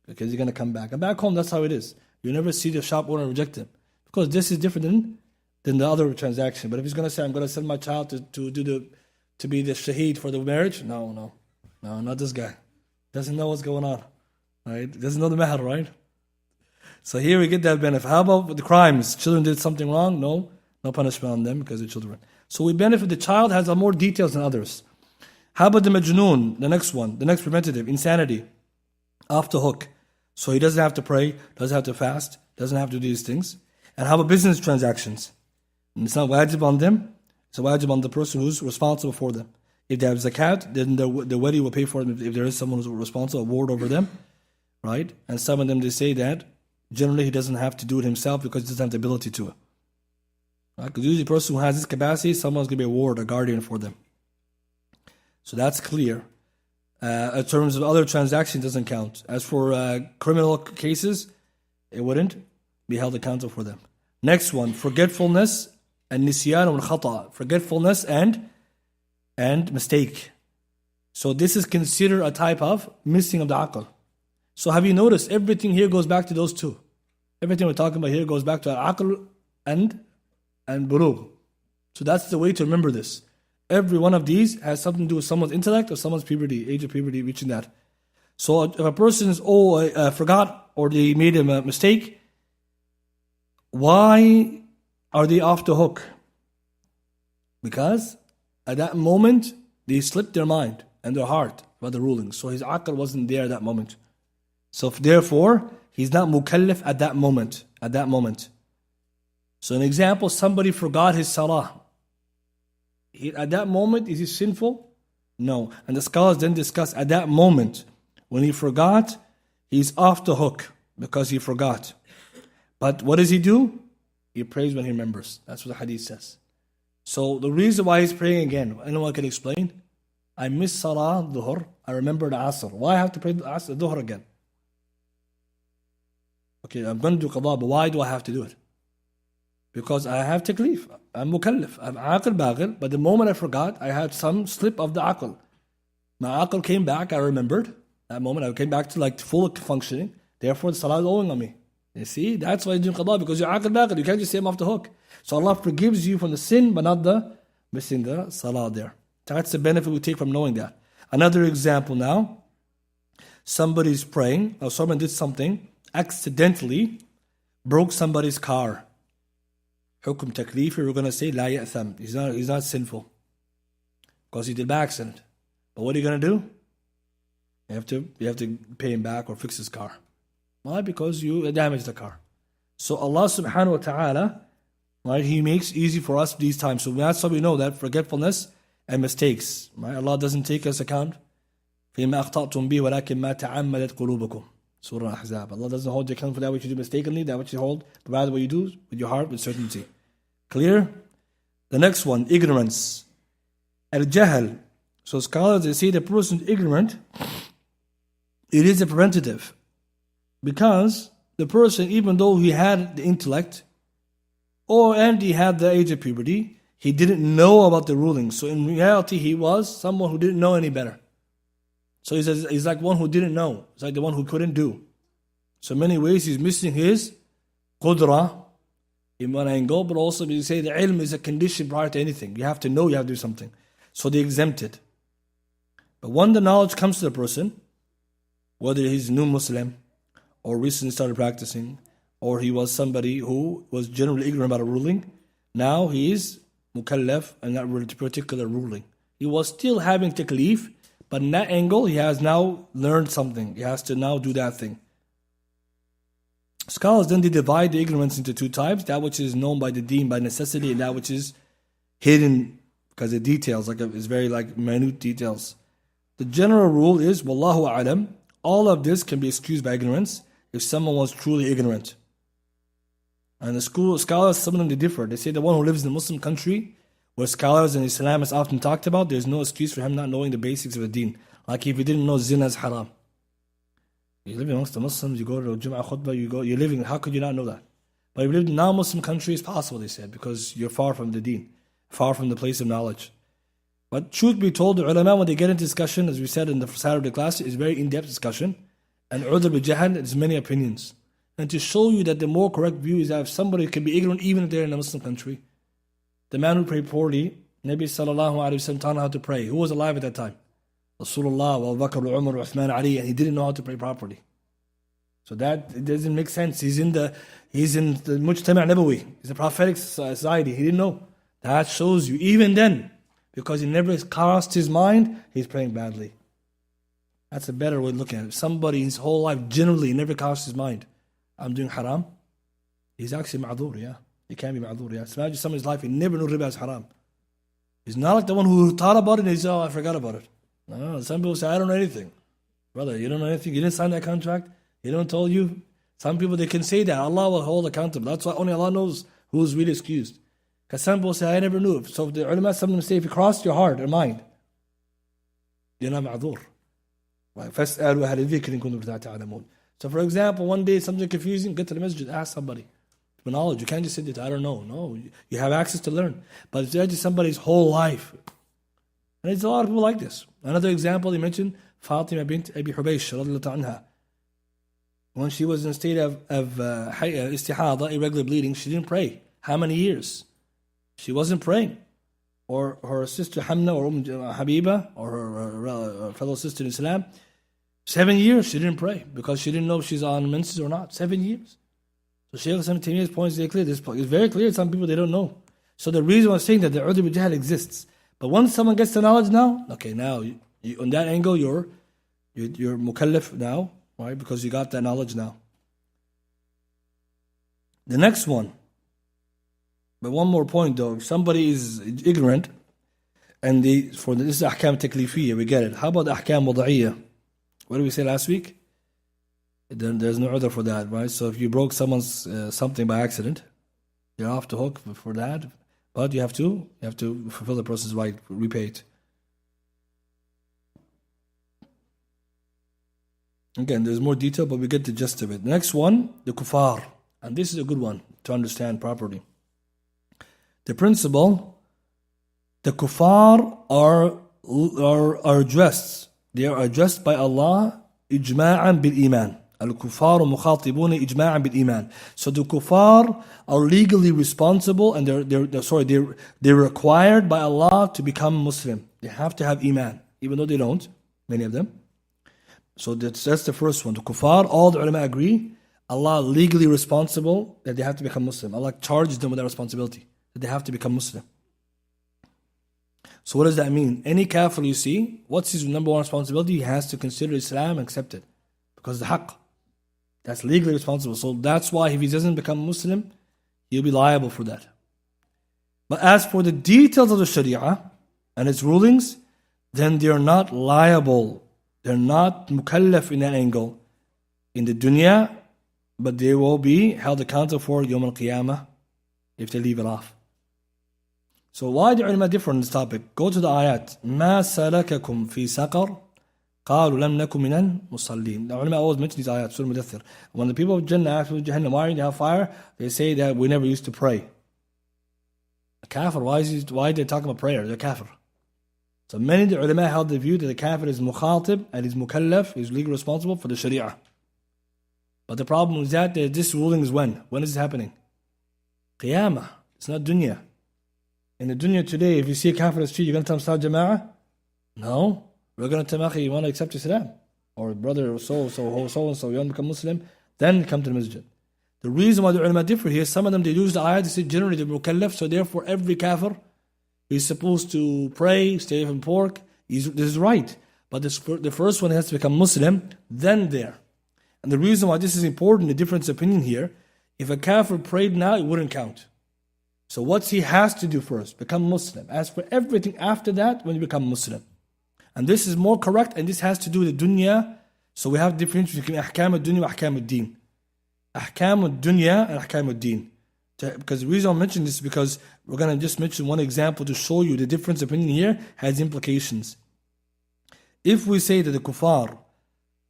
Because he's going to come back. And back home, that's how it is. You never see the shop owner reject him. Because this is different than the other transaction. But if he's going to say, I'm going to send my child to be the shaheed for the marriage, no, not this guy. Doesn't know what's going on. Right? Doesn't know the matter, right? So here we get that benefit. How about the crimes? Children did something wrong? No punishment on them because they're children. So we benefit. The child has more details than others. How about the majnoon? The next one, the next preventative, insanity. Off the hook. So he doesn't have to pray, doesn't have to fast, doesn't have to do these things. And how about business transactions? And it's not wajib on them. It's a wajib on the person who's responsible for them. If they have zakat, then the wali will pay for them if there is someone who's responsible, a ward over them. Right? And some of them, they say that generally he doesn't have to do it himself because he doesn't have the ability to it. Right? Because usually the person who has this capacity, someone's going to be a ward, a guardian for them. So that's clear. In terms of other transactions, it doesn't count. As for criminal cases, it wouldn't be held accountable for them. Next one, forgetfulness and nisyan wal khata. Forgetfulness and mistake. So this is considered a type of missing of the aql. So have you noticed everything here goes back to those two? Everything we're talking about here goes back to al-aql and bulugh. So that's the way to remember this. Every one of these has something to do with someone's intellect or someone's puberty, age of puberty, reaching that. So if a person is forgot or they made a mistake, why are they off the hook? Because at that moment they slipped their mind and their heart about the rulings. So his aql wasn't there at that moment. So therefore, he's not mukallaf at that moment. So an example, somebody forgot his salah. At that moment, is he sinful? No. And the scholars then discuss at that moment, when he forgot, he's off the hook because he forgot. But what does he do? He prays when he remembers. That's what the hadith says. So the reason why he's praying again, anyone can explain? I missed salah, dhuhr, I remembered asr. Why I have to pray dhuhr again? Okay, I'm going to do qada, but why do I have to do it? Because I have taklif, I'm mukallaf, I'm aql baghil, but the moment I forgot, I had some slip of the aql. My aql came back, I remembered. That moment I came back to full functioning. Therefore the salah is owing on me. You see, that's why you do qada, because you're aql baghil, you can't just say I'm off the hook. So Allah forgives you from the sin, but not the missing the salah there. That's the benefit we take from knowing that. Another example now, somebody's praying, or someone did something, accidentally broke somebody's car. Hukum taklifi, we're going to say la ya'tham. He's not sinful because he did by accident. But what are you going to do? You have to pay him back or fix his car. Why? Because you damaged the car. So Allah subhanahu wa ta'ala, right, He makes easy for us these times. So that's how we know that forgetfulness and mistakes, right? Allah doesn't take us account. فِيمَا أَخْطَأْتُمْ بِهِ وَلَكِنْ مَا تَعَمَّدَتْ قُلُوبُكُمْ Surah Al-Ahzab. Allah doesn't hold you account for that which you do mistakenly, that which you hold, but rather what you do with your heart, with certainty. Clear? The next one, ignorance. Al-Jahl. So scholars, they say the person is ignorant, it is a preventative. Because the person, even though he had the intellect, and he had the age of puberty, he didn't know about the rulings. So in reality, he was someone who didn't know any better. So he says he's like one who didn't know. It's like the one who couldn't do. So in many ways, he's missing his qudra in one angle, but also we say the ilm is a condition prior to anything. You have to know, you have to do something. So they exempt it. But when the knowledge comes to the person, whether he's a new Muslim, or recently started practicing, or he was somebody who was generally ignorant about a ruling, now he is mukallaf and that particular ruling. He was still having taklif, but in that angle, he has now learned something. He has to now do that thing. Scholars then they divide the ignorance into two types: that which is known by the deen by necessity, and that which is hidden because the details, it's very minute details. The general rule is, Wallahu a'lam, all of this can be excused by ignorance if someone was truly ignorant. And the scholars, some of them they differ. They say the one who lives in a Muslim country, where scholars and Islam is often talked about, there's no excuse for him not knowing the basics of the deen. Like if he didn't know zina is haram. You live amongst the Muslims, you go to Jum'ah khutbah, you're living, how could you not know that? But if you live in a non-Muslim country, it's possible, they said, because you're far from the deen, far from the place of knowledge. But truth be told, the ulama, when they get into discussion, as we said in the Saturday class, is very in-depth discussion. And udhr bi-jahl, there's many opinions. And to show you that the more correct view is that if somebody can be ignorant even if they're in a Muslim country. The man who prayed poorly, Nabi sallallahu alayhi wa sallam taught how to pray. Who was alive at that time? Rasulullah, Abu Bakr, Umar, Uthman, Ali, and he didn't know how to pray properly. So that it doesn't make sense. He's in the Mujtama' Nabawi. He's a prophetic society. He didn't know. That shows you, even then, because he never crossed his mind, he's praying badly. That's a better way of looking at it. Somebody his whole life generally never crossed his mind, I'm doing haram. He's actually ma'adhur, yeah. He can be ma'adhur, yeah. So imagine somebody's life, he never knew riba is haram. He's not like the one who thought about it and he said, I forgot about it. No, some people say, I don't know anything. Brother, you don't know anything? You didn't sign that contract? He don't tell you? Some people, they can say that. Allah will hold accountable. That's why only Allah knows who's really excused. Because some people say, I never knew. So if the ulama, some of them say, if it crossed your heart or mind, you're not ma'adhur. فَاسْأَلُوا أَهْلَ الذِّكْرِ إِن كُنتُمْ لَا تَعْلَمُونَ. So for example, one day something confusing, get to the masjid, ask somebody. For knowledge, you can't just sit there, I don't know. No, you have access to learn. But if it's somebody's whole life, and there's a lot of people like this. Another example, he mentioned Fatima bint Abi Hubaysh, radiallahu anha. When she was in a state of istihada, irregular bleeding, she didn't pray. How many years? She wasn't praying. Or her sister Hamna or Habiba, or her fellow sister in Islam, 7 years she didn't pray because she didn't know if she's on menses or not. 7 years. So Shaykh Hassan Taymiyyah's point is very clear. This point is very clear. Some people, they don't know. So the reason I'm saying that the udhr bi-jahl exists. But once someone gets the knowledge now, okay, now you, on that angle you're mukallaf now, right? Because you got that knowledge now. The next one. But one more point though, if somebody is ignorant, and this is ahkam taklifiyya, we get it. How about ahkam wada'iyya? What did we say last week? Then there's no udhr for that, right? So if you broke someone's something by accident, you're off the hook for that. But you have to fulfill the person's right, repay it. Again, there's more detail, but we get the gist of it. The next one, the kuffar. And this is a good one to understand properly. The principle, the kuffar are addressed. They are addressed by Allah ijma'an bil iman. Al-kuffar mukhatibuna ijma'an bil iman. So the kuffar are legally responsible, and they're required by Allah to become Muslim. They have to have iman, even though they don't, many of them. So that's the first one. The kuffar, all the ulama agree, Allah legally responsible that they have to become Muslim. Allah charges them with that responsibility, that they have to become Muslim. So what does that mean? Any kafir you see, what's his number one responsibility? He has to consider Islam and accept it. Because the haqq, that's legally responsible. So that's why if he doesn't become Muslim, he'll be liable for that. But as for the details of the Sharia and its rulings, then they are not liable. They're not mukallaf in that angle in the dunya, but they will be held accountable for Yawm al-Qiyamah if they leave it off. So why the ulama differ on this topic? Go to the ayat. مَا سَلَكَكُمْ فِي سَقَرٍ قَالُوا لَمْ نَكُ مِنَ الْمُصَلِّينَ. The ulama always mention these ayat, Surah Mudaththir. When the people of Jannah ask Jahannam, why are you in hellfire? They say that we never used to pray. A kafir, why are they talking about prayer? They're kafir. So many of the ulama held the view that the kafir is mukhatib and is mukallaf, is legally responsible for the sharia. But the problem is that this ruling is when? When is it happening? Qiyamah. It's not dunya. In the dunya today, if you see a kafir in the street, you're going to tell him, Salat Jama'ah? No. We're going to tell him, you want to accept Islam? Or brother, so you want to become Muslim? Then come to the masjid. The reason why the ulama differ here, some of them, they use the ayat, they say generally they're mukallaf, so therefore every kafir is supposed to pray, stay from pork. This is right. But the first one has to become Muslim, then there. And the reason why this is important, the difference of opinion here, if a kafir prayed now, it wouldn't count. So what he has to do first? Become Muslim. As for everything after that, when you become Muslim. And this is more correct, and this has to do with the dunya. So we have difference between ahkam al-dunya and ahkam al-deen. Ahkam al-dunya and ahkam al-deen. Because the reason I mention this is because we're going to just mention one example to show you the difference of opinion here has implications. If we say that the kuffar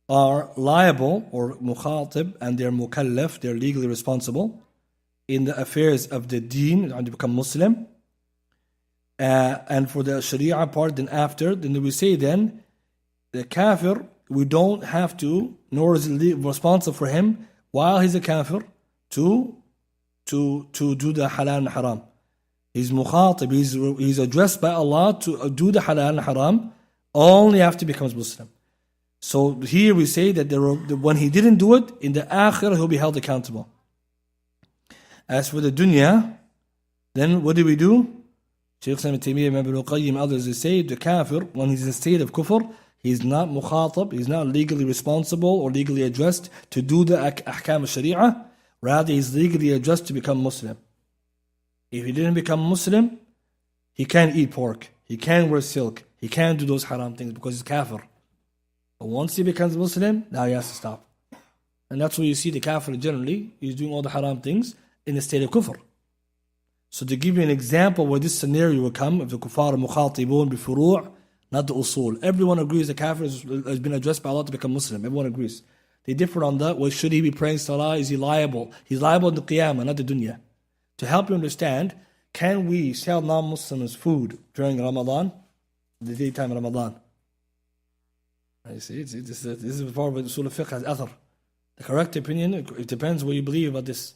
are liable or mukhatib and they're mukallaf, they're legally responsible in the affairs of the deen and to become Muslim, and for the sharia part then after, then we say then the kafir, we don't have to, nor is it responsible for him while he's a kafir to do the halal and haram. He's mukhatib, he's addressed by Allah to do the halal and haram only after he becomes Muslim. So here we say that when he didn't do it, in the akhirah he'll be held accountable. As for the dunya, then what do we do? Shaykh Ibn Taymiyyah, Ibn Qayyim, others, they say the kafir, when he's in a state of kufr, he's not mukhatab, he's not legally responsible or legally addressed to do the ahkam al-sharia. Rather, he's legally addressed to become Muslim. If he didn't become Muslim, he can't eat pork, he can't wear silk, he can't do those haram things because he's kafir. But once he becomes Muslim, now he has to stop. And that's where you see the kafir generally, he's doing all the haram things in a state of kufr. So to give you an example where this scenario will come, if the kuffar mukhatibun bi furu', not the usul. Everyone agrees the kafir has been addressed by Allah to become Muslim. Everyone agrees. They differ on that. Well, should he be praying salah? Is he liable? He's liable in the qiyamah, not the dunya. To help you understand, can we sell non-Muslims food during Ramadan? The daytime Ramadan. You see, this is part of the Usul Fiqh has athar. The correct opinion, it depends what you believe about this.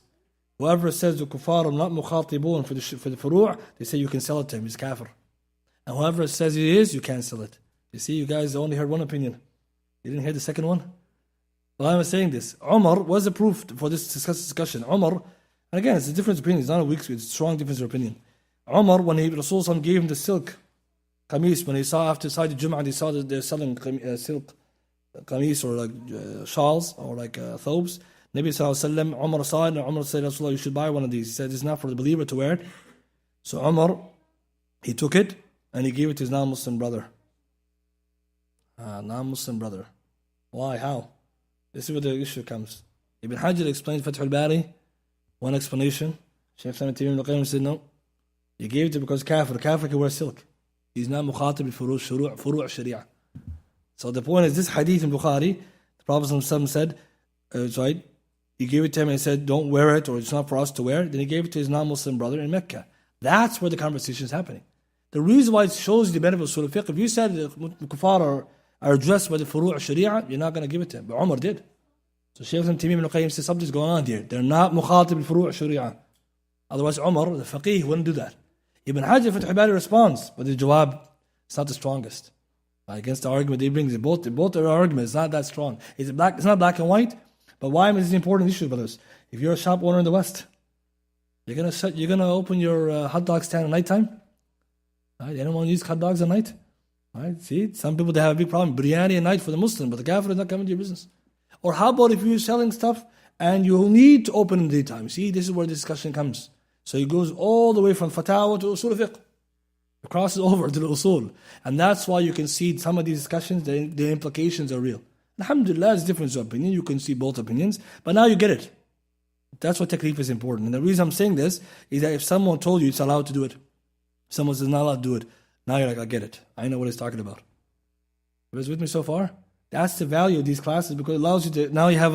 Whoever says the kuffar are not mukhatibun for the furu', they say you can sell it to him, he's kafir. And whoever says he is, you can't sell it. You see, you guys only heard one opinion. You didn't hear the second one? Well, I'm saying this. Umar was the proof for this discussion. Umar, and again, it's a different opinion. It's not a weak, it's a strong difference of opinion. Umar, when Rasul gave him the silk qamis, when he saw after the Jum'ah, he saw that they're selling silk qamis or like shawls or like thobes. Nabi Sallallahu Alaihi Wasallam, Umar saw it, and Umar said, Rasulullah, you should buy one of these. He said, it's not for the believer to wear it. So Umar, he took it and he gave it to his non-Muslim brother. Non-Muslim brother. Why? How? This is where the issue comes. Ibn Hajar explains Fath al-Bari, one explanation. Shaykh Ibn Qayyim said, no. He gave it because kafir can wear silk. He's not mukhatib furu' sharia. So the point is, this hadith in Bukhari, the Prophet ﷺ said, right, he gave it to him and he said, don't wear it, or it's not for us to wear. Then he gave it to his non-Muslim brother in Mecca. That's where the conversation is happening. The reason why it shows you the benefit of Usul Fiqh, if you said the kuffar are addressed by the furu' sharia, you're not going to give it to him. But Umar did. So Shaykh Ibn Taymiyyah Ibn Qayyim says something's going on here. They're not mukhatib furu' sharia. Otherwise Umar, the faqih, wouldn't do that. Ibn Hajar Fath al-Bari responds, but the jawab is not the strongest. Against the argument they bring, both are arguments, it's not that strong. It's not black and white. But why is it an important issue, brothers? If you're a shop owner in the West, you're gonna open your hot dog stand at nighttime? Right? Anyone eats hot dogs at night? Right? See, some people, they have a big problem. Biryani at night for the Muslim, but the kafir is not coming to your business. Or how about if you're selling stuff and you need to open in the daytime? See, this is where the discussion comes. So it goes all the way from Fatawa to Usul Fiqh. It crosses over to the Usul. And that's why you can see some of these discussions, the implications are real. Alhamdulillah, it's difference of opinion. You can see both opinions. But now you get it. That's what taklif is important. And the reason I'm saying this is that if someone told you it's allowed to do it, someone says not allowed to do it, now you're like, I get it. I know what he's talking about. You guys with me so far? That's the value of these classes, because it allows you to, now you have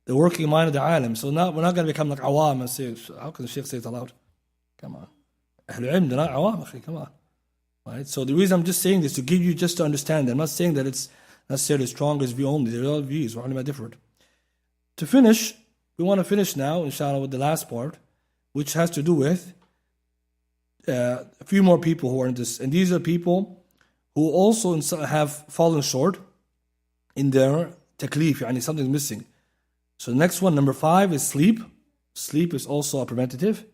the working mind of the alim. So now we're not going to become like awam and say, how can the Shaykh say it's allowed? Come on. Ahlul ilm, they're not awam, come on. Right? So the reason I'm just saying this, to give you just to understand. I'm not saying that it's necessarily the strongest view only. There are other views. We're only different. To finish, we want to finish now, inshallah, with the last part, which has to do with a few more people who are in this. And these are people who also have fallen short in their taklif, yani something's missing. So the next one, number 5, is sleep. Sleep is also a preventative.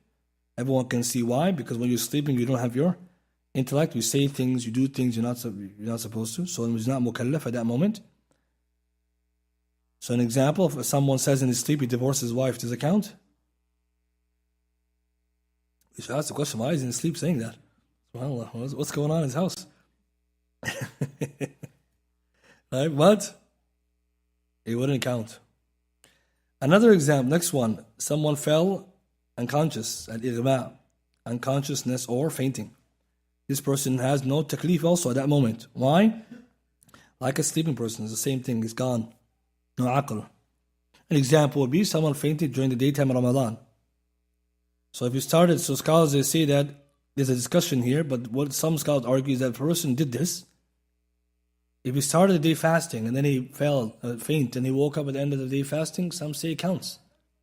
Everyone can see why, because when you're sleeping, you don't have your intellect. You say things, you do things you're not supposed to. So it's not mukallaf at that moment. So an example, if someone says in his sleep he divorced his wife, does it count? You should ask the question, why is he in his sleep saying that? SubhanAllah, what's going on in his house? Right, but it wouldn't count. Another example, next one, someone fell unconscious, al-ighma, unconsciousness or fainting. This person has no taklif also at that moment. Why? Like a sleeping person, it's the same thing, it's gone. No aql. An example would be someone fainted during the daytime of Ramadan. So if you started, so scholars, they say that there's a discussion here, but what some scholars argue is that if a person did this, if he started the day fasting and then he fell, faint, and he woke up at the end of the day fasting, some say it counts,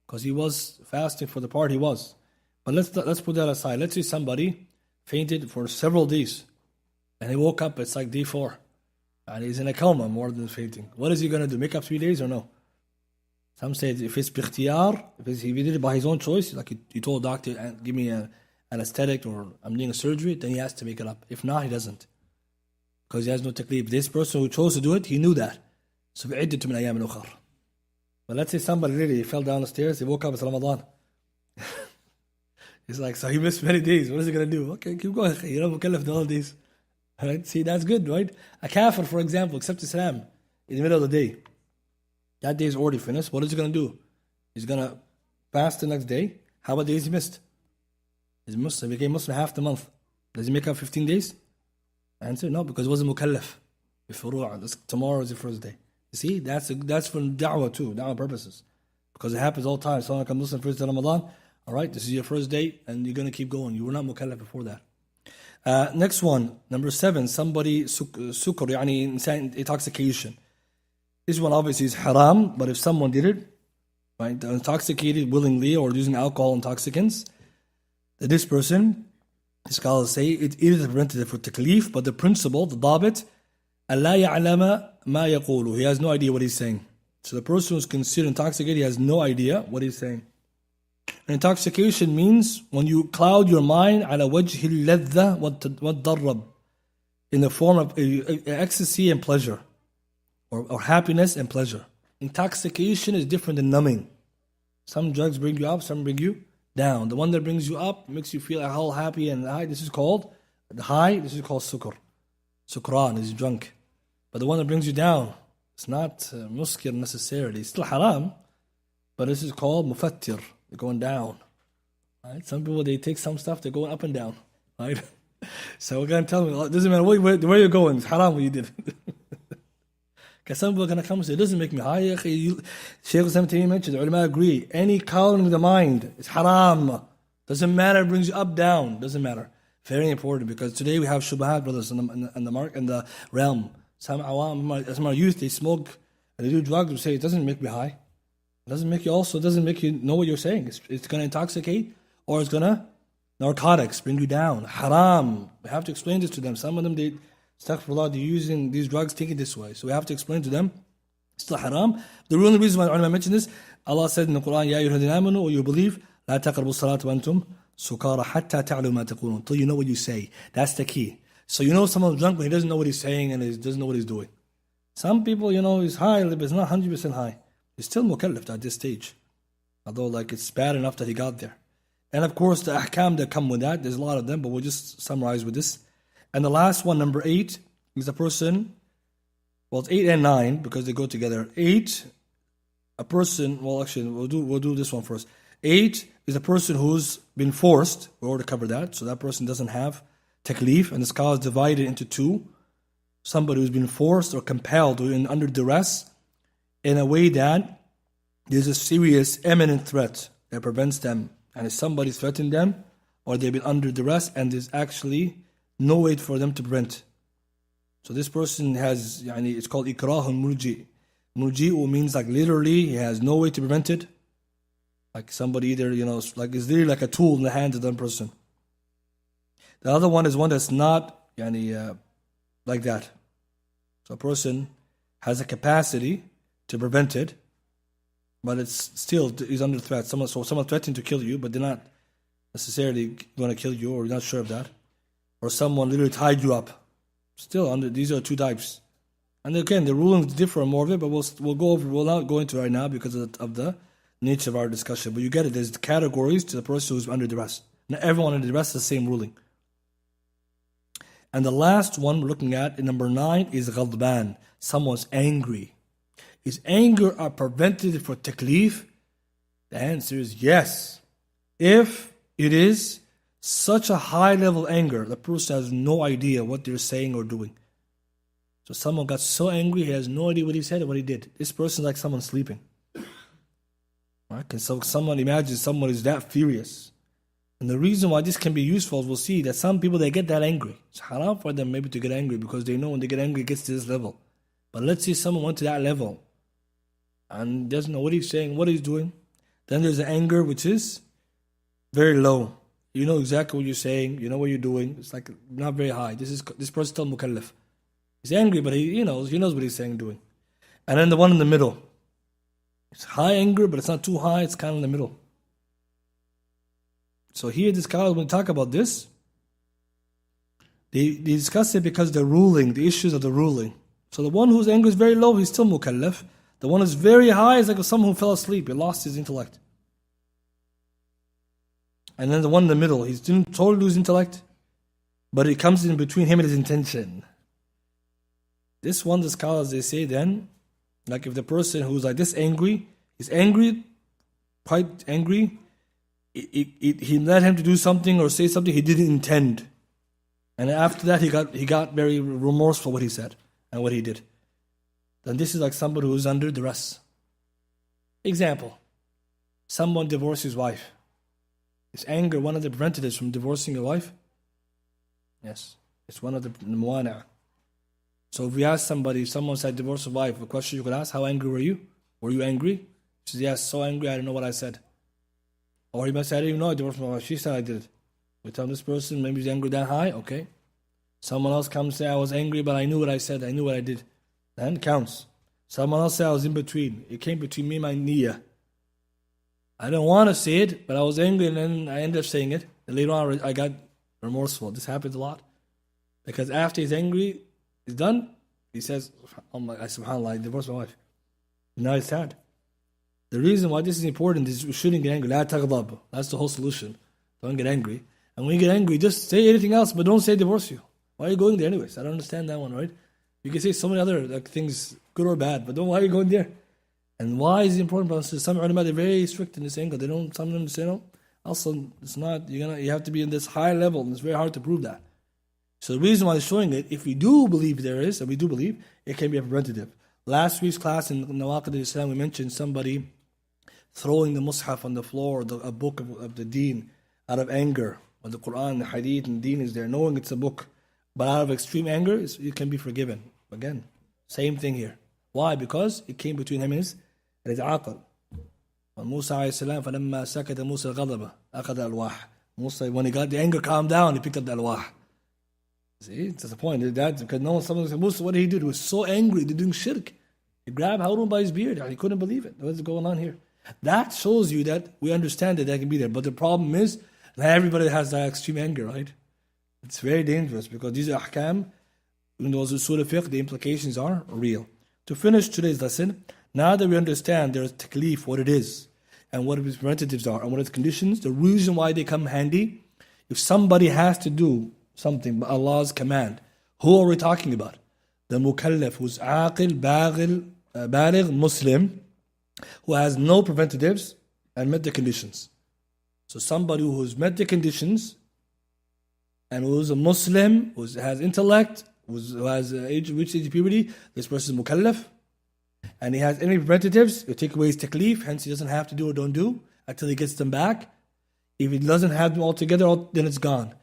because he was fasting for the part he was. But let's put that aside. Let's say somebody fainted for several days, and he woke up, it's like day 4, and he's in a coma more than fainting. What is he going to do? Make up 3 days or no? Some say if it's bikhtiyar, if he did it by his own choice, like he told the doctor, give me an anesthetic or I'm doing a surgery, then he has to make it up. If not, he doesn't. Because he has no taklif. This person who chose to do it, he knew that. So فَعِدَّةٌ مِنْ أَيَّامٍ أُخَرَ. But let's say somebody really fell down the stairs, he woke up, it's Ramadan. He's like, so he missed many days, what is he going to do? Okay, keep going. You know, mukallaf all days. Right? See, that's good, right? A kafir, for example, accepts Islam in the middle of the day. That day is already finished. What is he going to do? He's going to fast the next day. How about days he missed? He's Muslim. He became Muslim half the month. Does he make up 15 days? Answer, no, because it wasn't mukallaf. Tomorrow is the first day. You see, that's for da'wah too, da'wah purposes. Because it happens all the time. So like a Muslim first day of Ramadan, all right, this is your first day, and you're going to keep going. You were not mukallaf before that. Next one, number 7, somebody sukr, yani intoxication. This one obviously is haram, but if someone did it, right, intoxicated willingly or using alcohol intoxicants, that this person, the scholars say, it is a preventative for taklif, but the principle, the dabit, أَلَّا يَعْلَمَ مَا يَقُولُ. He has no idea what he's saying. So the person who's considered intoxicated, he has no idea what he's saying. Intoxication means when you cloud your mind على وجه اللذة والضرب, in the form of ecstasy and pleasure, or happiness and pleasure. Intoxication is different than numbing. Some drugs bring you up, some bring you down. The one that brings you up makes you feel all happy and high. This is called sukr. Sukran is drunk. But the one that brings you down, it's not muskir necessarily. It's still haram, but this is called mufattir. They're going down. Right? Some people, they take some stuff, they're going up and down. Right? So we're going to tell them, it doesn't matter where you're going, it's haram what you did. Because some people are going to come and say, it doesn't make me high. Shaykh Hassan mentioned, the ulama agree, any coloring of the mind is haram. Doesn't matter, it brings you up, down. Doesn't matter. Very important, because today we have shubahat, brothers, in the realm. Some awam, some of our youth, they smoke and they do drugs, we say, it doesn't make me high. It doesn't make you know what you're saying. It's going to intoxicate, or it's going to, narcotics, bring you down. Haram. We have to explain this to them. Some of them, astaghfirullah, they're using these drugs, take it this way. So we have to explain to them, it's still haram. The only reason why I mentioned this, Allah said in the Quran, Ya ayyuhalladhina amanu, or you believe, La taqrabu salat wa antum سُكَارَى حَتَّى تَعْلَمُوا مَا تَقُولُونَ. Until you know what you say. That's the key. So you know someone's drunk when he doesn't know what he's saying and he doesn't know what he's doing. Some people, he's high, but he's not 100% high. He's still mukallaf at this stage. Although, it's bad enough that he got there. And of course, the ahkam that come with that, there's a lot of them, but we'll just summarize with this. And the last one, number 8, is a person, well, it's 8 and 9 because they go together. 8, a person, well, actually, we'll do this one first. 8 is a person who's been forced. We already covered that. So that person doesn't have taklif, and the scholars divide it into 2. Somebody who's been forced or compelled or under duress in a way that there's a serious, imminent threat that prevents them. And if somebody threatened them, or they've been under duress, and there's actually no way for them to prevent. So this person has, it's called ikrahun murji. Murji'u means literally, he has no way to prevent it. Like somebody either, it's literally like a tool in the hands of that person. The other one is one that's not, like that. So a person has a capacity to prevent it, but it's still is under threat. Someone threatening to kill you, but they're not necessarily going to kill you, or you're not sure of that. Or someone literally tied you up. Still under these are 2 types. And again, the rulings differ more of it, but we'll go over. We'll not go into it right now because of the nature of our discussion. But you get it. There's categories to the person who's under duress. Not everyone under duress is the same ruling. And the last one we're looking at in number 9 is ghadban. Someone's angry. Is anger a preventative for taklif? The answer is yes. If it is such a high level anger, the person has no idea what they're saying or doing. So someone got so angry, he has no idea what he said or what he did. This person is like someone sleeping. Right? Can someone imagine someone is that furious? And the reason why this can be useful is we'll see that some people, they get that angry. It's haram for them maybe to get angry because they know when they get angry, it gets to this level. But let's say someone went to that level and doesn't know what he's saying, what he's doing. Then there's an anger which is very low. You know exactly what you're saying, you know what you're doing. It's not very high. This person's still mukallaf. He's angry, but he knows what he's saying and doing. And then the one in the middle. It's high anger, but it's not too high, it's kind of in the middle. So here the scholars, when we talk about this, they discuss it because the issues of the ruling. So the one whose anger is very low, he's still mukallaf. The one who's very high is like someone who fell asleep. He lost his intellect. And then the one in the middle, he didn't totally lose intellect, but it comes in between him and his intention. This one, the scholars, they say then, if the person who's like this angry, is angry, quite angry, he led him to do something or say something he didn't intend. And after that, he got very remorseful what he said and what he did. Then this is like somebody who's under duress. Example, someone divorced his wife. Is anger one of the preventatives from divorcing your wife? Yes, it's one of the muwana. So if we ask somebody, if someone said divorce a wife, a question you could ask, how angry were you? Were you angry? She says, yes, so angry I don't know what I said. Or he might say, I didn't even know I divorced my wife. She said I did it. We tell this person, maybe he's angry that high, okay. Someone else comes and say, I was angry, but I knew what I said, I knew what I did. Then it counts. Someone else say, I was in between. It came between me and my niyyah. I didn't want to say it, but I was angry and then I ended up saying it. And later on, I got remorseful. This happens a lot. Because after he's angry, he's done, he says, oh my God, subhanAllah, I divorced my wife. Now he's sad. The reason why this is important is we shouldn't get angry. La taghdab. That's the whole solution. Don't get angry. And when you get angry, just say anything else, but don't say divorce you. Why are you going there anyways? I don't understand that one, right? You can say so many other things, good or bad, but why are you going there? And why is it important? Because some ulama, they're very strict in this angle. Some of them say, no, also, it's not, you have to be in this high level, and it's very hard to prove that. So the reason why they're showing it, if we do believe there is, and we do believe, it can be a preventative. Last week's class in Nawaqid al-Islam, we mentioned somebody throwing the mushaf on the floor, a book of the deen, out of anger. When the Quran, the hadith, and deen is there, knowing it's a book, but out of extreme anger, it can be forgiven. Again, same thing here. Why? Because it came between him and his aql. When Musa alayhi salam, فَلَمَّا سَكَتَ مُوسَى الْغَضَبَ أَخَذَ الْأَلْوَاحِ Musa, when he got the anger calmed down, he picked up the alwah. See, that's the point. That, because someone said, Musa, what did he do? He was so angry, they're doing shirk. He grabbed Harun by his beard, and he couldn't believe it. What's going on here? That shows you that we understand that can be there. But the problem is Not everybody has that extreme anger, right? It's very dangerous because these are ahkam, in those usul fiqh, the implications are real. To finish today's lesson, now that we understand there's taklif, what it is, and what its preventatives are, and what its conditions, the reason why they come handy, if somebody has to do something by Allah's command, who are we talking about? The mukallaf, who's aqil, baligh, Muslim, who has no preventatives and met the conditions. So somebody who's met the conditions and who's a Muslim, who has intellect, who has reached age of puberty, this person is mukallaf, and he has any preventatives, you take away his taklif, hence he doesn't have to do or don't do until he gets them back. If he doesn't have them all together, then it's gone.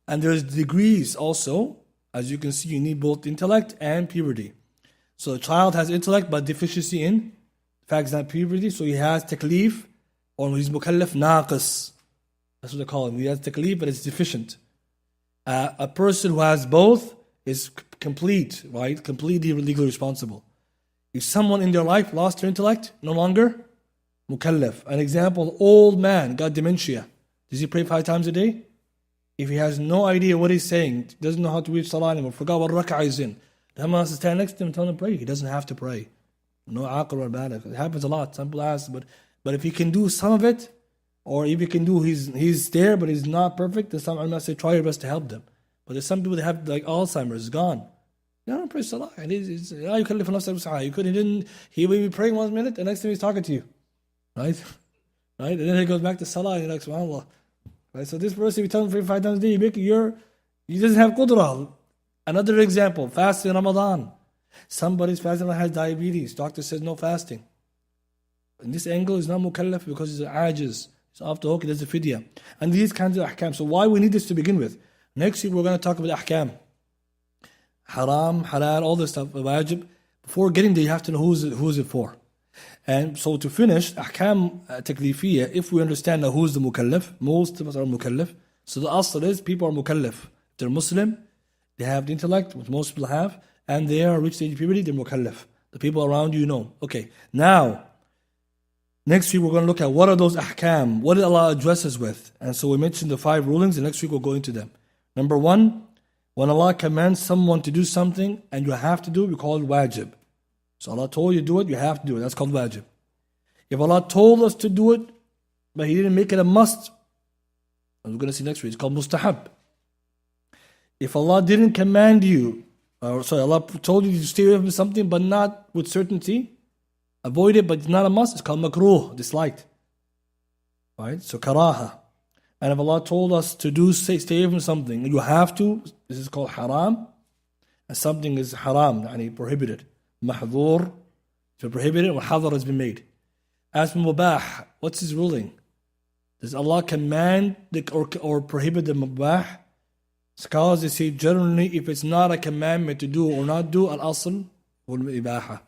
And there's degrees also. As you can see, you need both intellect and puberty. So the child has intellect but deficiency in the fact it's not puberty, so he has taklif, or he's mukallaf naqis. That's what they call him. He has taklif, but it's deficient. A person who has both is complete, right? Completely legally responsible. If someone in their life lost their intellect, no longer mukallaf. An example, old man got dementia. Does he pray 5 times a day? If he has no idea what he's saying, doesn't know how to read salah anymore, forgot what rak'ah is in, someone has to stand next to him and tell him to pray. He doesn't have to pray. No aql or baligh. It happens a lot. Some people ask, but if he can do some of it, or if he can do, he's there, but he's not perfect, then some ulama say try your best to help them. But there's some people that have like Alzheimer's, it's gone. They don't pray salah. And you can live enough salah. He will be praying 1 minute, the next time he's talking to you. Right? Right? And then he goes back to salah and you're like, subhanAllah. Right? So this person, if you tell him 5 times a day, he doesn't have qudrah. Another example, fasting in Ramadan. Somebody's fasting has diabetes. Doctor says no fasting. In this angle, he's not mukallaf because he's an ajiz. He's off the hook, he does the fidya. And these kinds of ahkam. So why we need this to begin with? Next week we're going to talk about ahkam. Haram, halal, all this stuff, wajib. Before getting there, you have to know who's it for. And so to finish, ahkam taklifiyya, if we understand now who's the mukallaf, most of us are mukallaf. So the asl is people are mukallaf. They're Muslim, they have the intellect, which most people have, and they are reached age of puberty, they're mukallaf. The people around you know. Okay, now, next week we're going to look at what are those ahkam, what did Allah address us with? And so we mentioned the 5 rulings, and next week we'll go into them. Number 1, when Allah commands someone to do something and you have to do it, we call it wajib. So Allah told you to do it, you have to do it. That's called wajib. If Allah told us to do it, but He didn't make it a must, as we're going to see next week, it's called mustahab. If Allah didn't command you, Allah told you to stay away from something but not with certainty, avoid it but it's not a must, it's called makruh, disliked. Right? So karaha. And if Allah told us to stay away from something, you have to, this is called haram. And something is haram, prohibited. Mahdhur, if prohibited, or hadar has been made. As for mubah, what's his ruling? Does Allah command or prohibit the mubah? Scholars they say generally if it's not a commandment to do or not do, al-asl wal ibaha.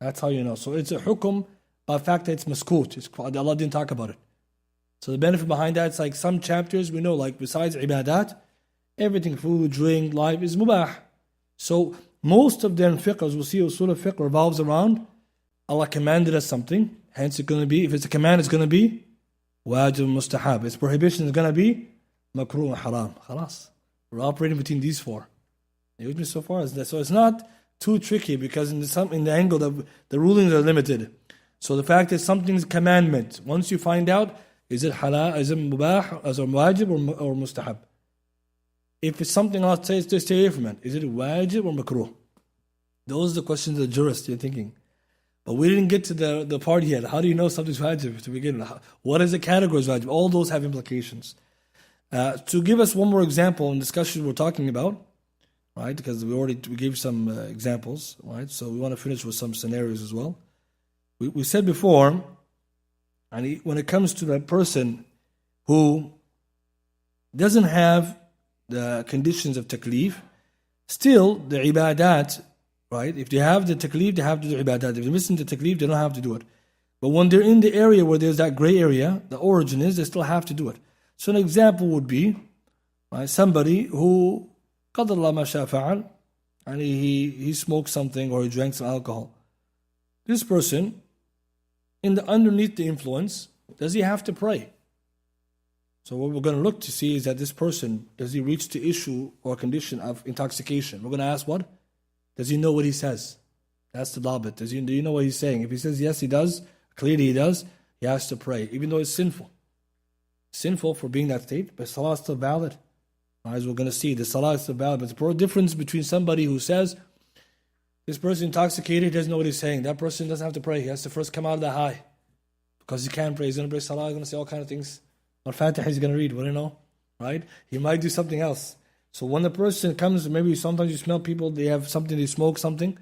That's how you know. So it's a hukum by fact that it's maskut. Allah didn't talk about it. So the benefit behind that, it's like some chapters we know, like besides ibadat, everything, food, drink, life is mubah. So most of them fiqh, as we'll see, usul fiqh revolves around Allah commanded us something, hence it's going to be, if it's a command, it's going to be wajib mustahab. Its prohibition is going to be makruh and haram. Khalas. We're operating between these 4. You with me so far? So it's not too tricky because in the angle the rulings are limited. So the fact is something's commandment. Once you find out, is it halal, is it mubah, is it wajib or mustahab? If it's something Allah says to stay away from it, is it wajib or makruh? Those are the questions of the jurist you're thinking. But we didn't get to the part yet. How do you know something's wajib to begin with? What is the category of wajib? All those have implications. To give us one more example in discussion we're talking about, right? Because we gave some examples, right? So we want to finish with some scenarios as well. We said before, and when it comes to that person who doesn't have the conditions of taklif, still the ibadat, right? If they have the taklif, they have to do ibadat. If they're missing the taklif, they don't have to do it. But when they're in the area where there's that gray area, the origin is, they still have to do it. So an example would be somebody who qadar ma sha fa'al, and he smoked something or he drank some alcohol. This person, underneath the influence, does he have to pray? So what we're going to look to see is that this person, does he reach the issue or condition of intoxication? We're going to ask what? Does he know what he says? That's the dabit. Do you know what he's saying? If he says yes, he does, clearly he does, he has to pray, even though it's sinful. Sinful for being that state, but salah is still valid. As we're going to see, the salah is still valid. But the difference between somebody who says, this person intoxicated, doesn't know what he's saying. That person doesn't have to pray. He has to first come out of the high. Because he can't pray. He's going to pray salah, he's going to say all kinds of things. What Fatiha he's going to read, we don't know. Right? He might do something else. So when the person comes, maybe sometimes you smell people, they have something, they smoke something.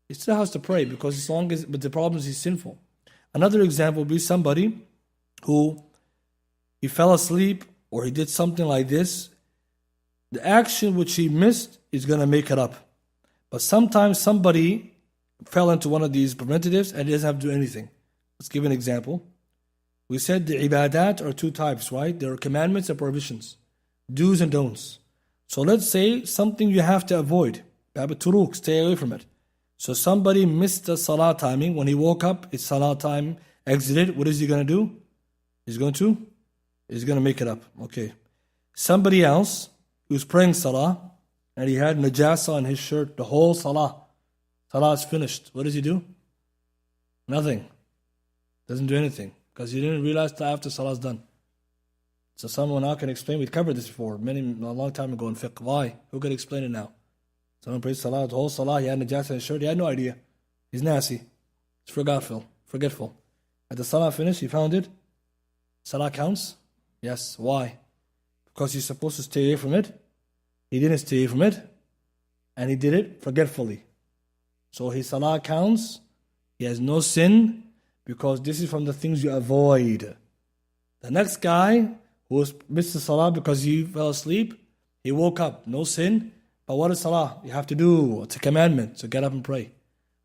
He still has to pray because as long as, but the problem is he's sinful. Another example would be somebody who, he fell asleep or he did something like this. The action which he missed is going to make it up. But sometimes somebody fell into one of these preventatives and he doesn't have to do anything. Let's give an example. We said the ibadat are two types, right? There are commandments and prohibitions, do's and don'ts. So let's say something you have to avoid. Bab turuk, stay away from it. So somebody missed the salah timing. When he woke up, it's salah time, exited. What is he going to do? He's going to make it up. Okay. Somebody else who's praying salah and he had najasa on his shirt the whole salah. Salah is finished. What does he do? Nothing. Doesn't do anything because he didn't realize till after salah is done. So someone now can explain. We've covered this before, a long time ago in fiqh. Why? Who can explain it now? Someone prays salah, the whole salah, he had najasa in his shirt, he had no idea. He's nasty. He's forgetful. At the salah finished, he found it. Salah counts? Yes. Why? Because he's supposed to stay away from it. He didn't stay away from it. And he did it forgetfully. So his salah counts. He has no sin because this is from the things you avoid. The next guy who missed the salah because he fell asleep, he woke up, no sin. But what is salah? You have to do. It's a commandment. So get up and pray.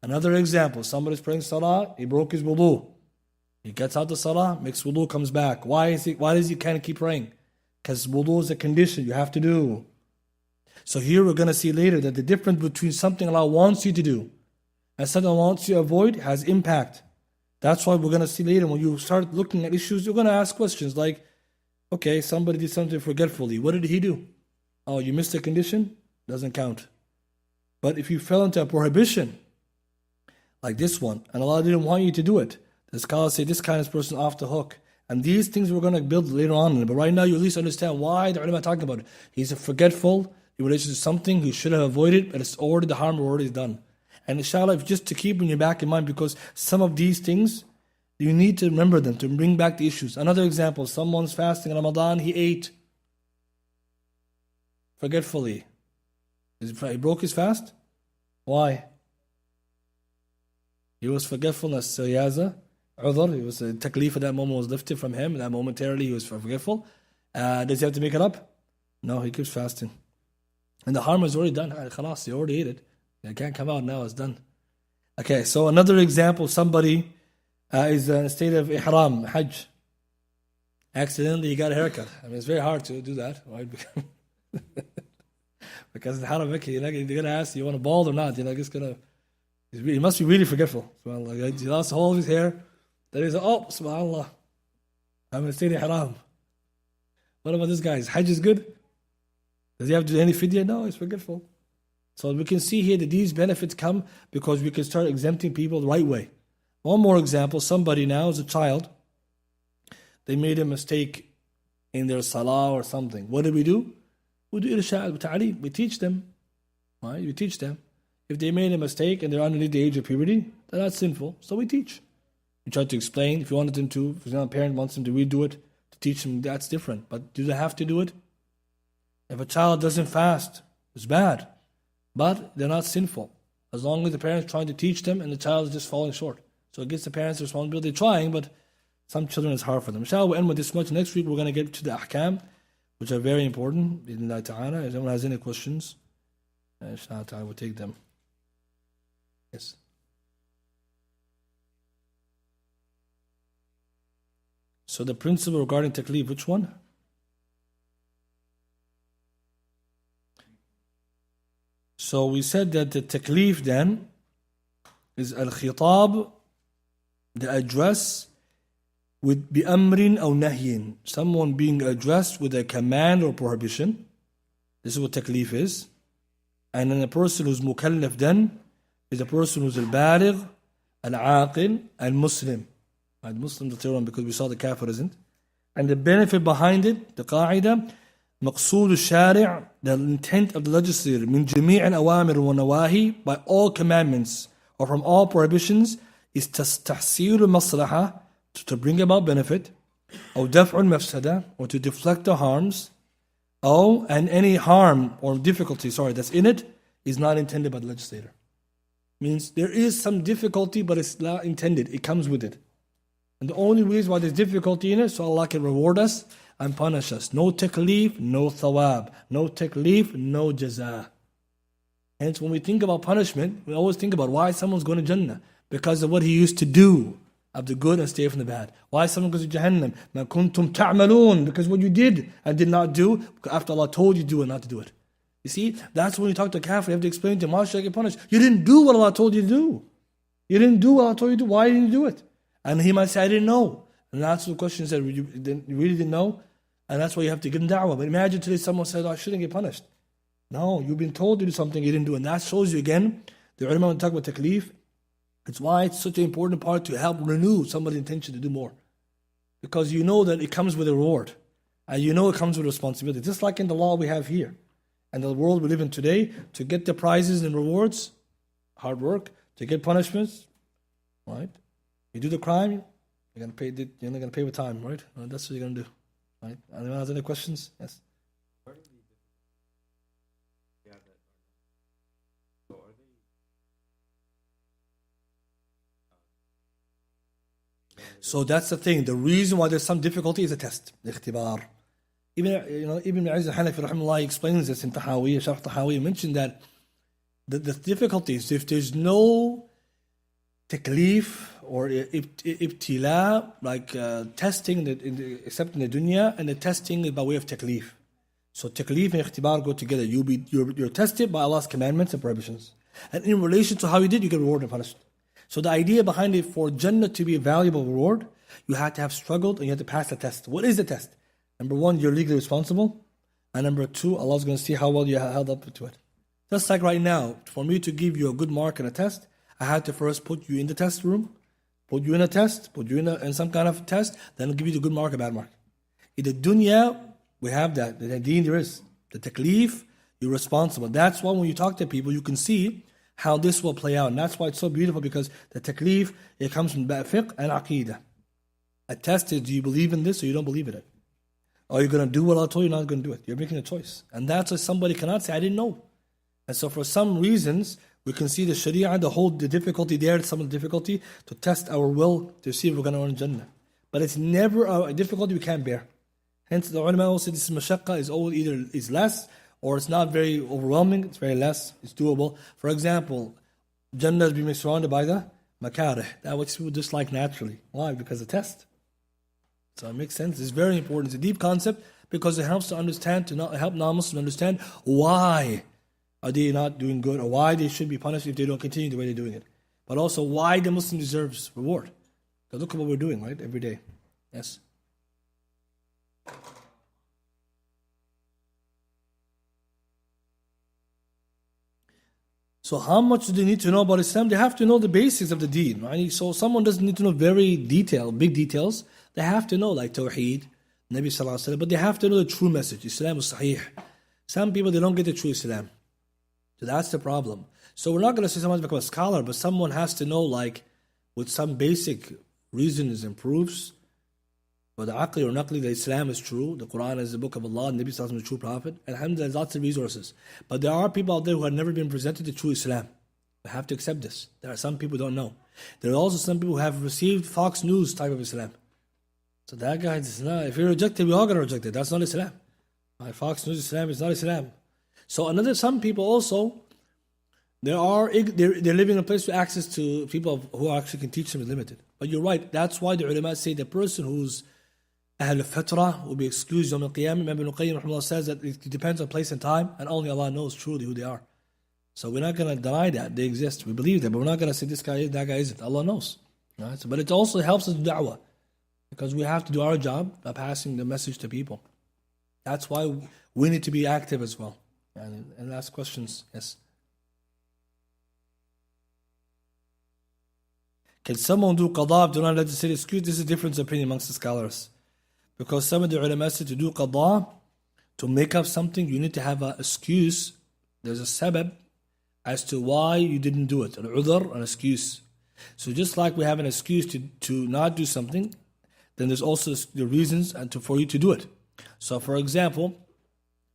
Another example. Somebody's praying salah. He broke his wudu. He gets out the salah, makes wudu, comes back. Why does he can't keep praying? Because wudu is a condition you have to do. So here we're going to see later that the difference between something Allah wants you to do and something Allah wants you to avoid has impact. That's why we're going to see later when you start looking at issues, you're going to ask questions like, okay, somebody did something forgetfully. What did he do? Oh, you missed a condition? Doesn't count. But if you fell into a prohibition, like this one, and Allah didn't want you to do it, the scholars say this kind of person off the hook. And these things we're going to build later on. But right now you at least understand why the ulama are talking about it. He's forgetful in relation to something he should have avoided, but it's already, the harm already is done. And inshallah, just to keep in your back in mind, because some of these things, you need to remember them, to bring back the issues. Another example, someone's fasting in Ramadan, he ate forgetfully. He broke his fast? Why? He was forgetfulness. So he has a udhr. He was a taklif at that moment was lifted from him. That momentarily he was forgetful. Does he have to make it up? No, he keeps fasting. And the harm is already done. Khalas, he already ate it. It can't come out now, it's done. Okay, so another example, somebody is in a state of ihram, hajj. Accidentally he got a haircut. I mean, it's very hard to do that, right? Because in Haram Mecca, you're going to ask, you want a bald or not? You're not just going to, he must be really forgetful. Like, he lost all of his hair. Then he's like, oh, subhanAllah, I'm in a state of haram. What about this guy? His hajj is good? Does he have to do any fidya? No, he's forgetful. So we can see here that these benefits come because we can start exempting people the right way. One more example, somebody now is a child. They made a mistake in their salah or something. What do? We do irshad, ta'aleem. We teach them. Right? We teach them. If they made a mistake and they're underneath the age of puberty, they're not sinful. So we teach. We try to explain. If you wanted them to, if a parent wants them to redo it, to teach them, that's different. But do they have to do it? If a child doesn't fast, it's bad. But they're not sinful. As long as the parents are trying to teach them and the child is just falling short. So it gives the parents the responsibility. They're trying, but some children it's hard for them. Inshallah, we'll end with this much. Next week we're going to get to the ahkam, which are very important. Bismillah ta'ala. If anyone has any questions, inshallah ta'ala, we'll take them. Yes. So the principle regarding taklif, which one? So we said that the taklif then is al-khitab, the address, with بِأَمْرٍ أَوْ نَهْيٍ, someone being addressed with a command or prohibition. This is what taklif is. And then a person who's mukallaf then is a person who's al-baligh, al-aqil, and Muslim. Right, Muslim the third one because we saw the kafir isn't. And the benefit behind it, the qa'idah, مقصود الشارع, the intent of the legislator, من جميع الأوامر والنواهي, by all commandments or from all prohibitions, is تحصيل المصلحة, to bring about benefit, أو دفع المفسدة, or to deflect the harms, and any harm or difficulty, that's in it, is not intended by the legislator. Means there is some difficulty, but it's not intended. It comes with it. And the only reason why there's difficulty in it, so Allah can reward us and punish us. No taklif, no thawab. No taklif, no jaza. Hence, when we think about punishment, we always think about why someone's going to Jannah. Because of what he used to do of the good and stay from the bad. Why someone goes to Jahannam? مَا كُنْتُمْ تَعْمَلُونَ, because what you did and did not do, after Allah told you to do and not to do it. You see, that's when you talk to a kafir, you have to explain to him, why should I get punished? You didn't do what Allah told you to do. You didn't do what Allah told you to do. Why didn't you do it? And he might say, I didn't know. And that's the question said, you really didn't know? And that's why you have to give him da'wah. But imagine today someone said, I shouldn't get punished. No, you've been told to do something you didn't do. And that shows you again, the ulama when talk about taklif, it's why it's such an important part to help renew somebody's intention to do more. Because you know that it comes with a reward. And you know it comes with responsibility. Just like in the law we have here. And the world we live in today, to get the prizes and rewards, hard work. To get punishments, right? You do the crime, you're going to pay with time, right? That's what you're going to do. Right? Anyone has any questions? Yes? So that's the thing. The reason why there's some difficulty is a test. الاختبار. Ibn Aziz al-Hanafi rahimahullah explains this in Tahawiyya, Sharh Tahawiyya, mentioned that the difficulties, if there's no taklif or ibtila, like testing except in the dunya, and the testing is by way of taklif. So taklif and ikhtibar go together. You're tested by Allah's commandments and prohibitions. And in relation to how you did, you get rewarded and punished. So the idea behind it, for Jannah to be a valuable reward, you have to have struggled and you have to pass the test. What is the test? Number one, you're legally responsible. And number two, Allah's going to see how well you held up to it. Just like right now, for me to give you a good mark in a test, I had to first put you in the test room, put you in a test, put you in some kind of test, then I'll give you the good mark or bad mark. In the dunya, we have that. In the deen, there is. The taklif, you're responsible. That's why when you talk to people, you can see how this will play out. And that's why it's so beautiful, because the taklif, it comes from fiqh and aqidah. A test is, do you believe in this or you don't believe in it? Are you going to do what I told you, you're not going to do it? You're making a choice. And that's why somebody cannot say, I didn't know. And so for some reasons, we can see the sharia, the difficulty there, some of the difficulty, to test our will to see if we're going to earn Jannah. But it's never a difficulty we can't bear. Hence the ulama also say this mashaqqa is always either is less, or it's not very overwhelming, it's very less, it's doable. For example, Jannah is being surrounded by the makarih. That which people dislike naturally. Why? Because of the test. So it makes sense. It's very important. It's a deep concept because it helps to understand, help non-Muslims understand why are they not doing good, or why they should be punished if they don't continue the way they're doing it. But also why the Muslim deserves reward. Because look at what we're doing, right, every day. Yes? So how much do they need to know about Islam? They have to know the basics of the deen, right? So someone doesn't need to know very big details. They have to know, like Tawheed, Nabi Sallallahu Alaihi Wasallam, but they have to know the true message. Islam is sahih. Some people, they don't get the true Islam. So that's the problem. So we're not going to say someone's become a scholar, but someone has to know, like, with some basic reasons and proofs, whether aqli or naqli, that Islam is true, the Quran is the book of Allah, Nabi Sallallahu Alaihi Wasallam is the true prophet, and alhamdulillah, there's lots of resources. But there are people out there who have never been presented the true Islam. We have to accept this. There are some people who don't know. There are also some people who have received Fox News type of Islam. So that guy is not, if you reject it, we all going to reject it. That's not Islam. Fox News Islam is not Islam. So some people also, they're living in a place where access to people who actually can teach them is limited. But you're right. That's why the ulama say the person who's Ahl al-Fatra will be excused Yawm al-Qiyamah. Ibn Qayyim says that it depends on place and time, and only Allah knows truly who they are. So we're not going to deny that they exist. We believe that, but we're not going to say this guy is, that guy isn't. Allah knows. Right? So, but it also helps us in da'wah. Because we have to do our job by passing the message to people. That's why we need to be active as well. And ask questions. Yes. Can someone do qada if they don't legislative excuse? This is a different opinion amongst the scholars. Because some of the ulama said to do qada, to make up something, you need to have an excuse. There's a sabab as to why you didn't do it. Al-udhr, an excuse. So just like we have an excuse to not do something, then there's also the reasons for you to do it. So for example,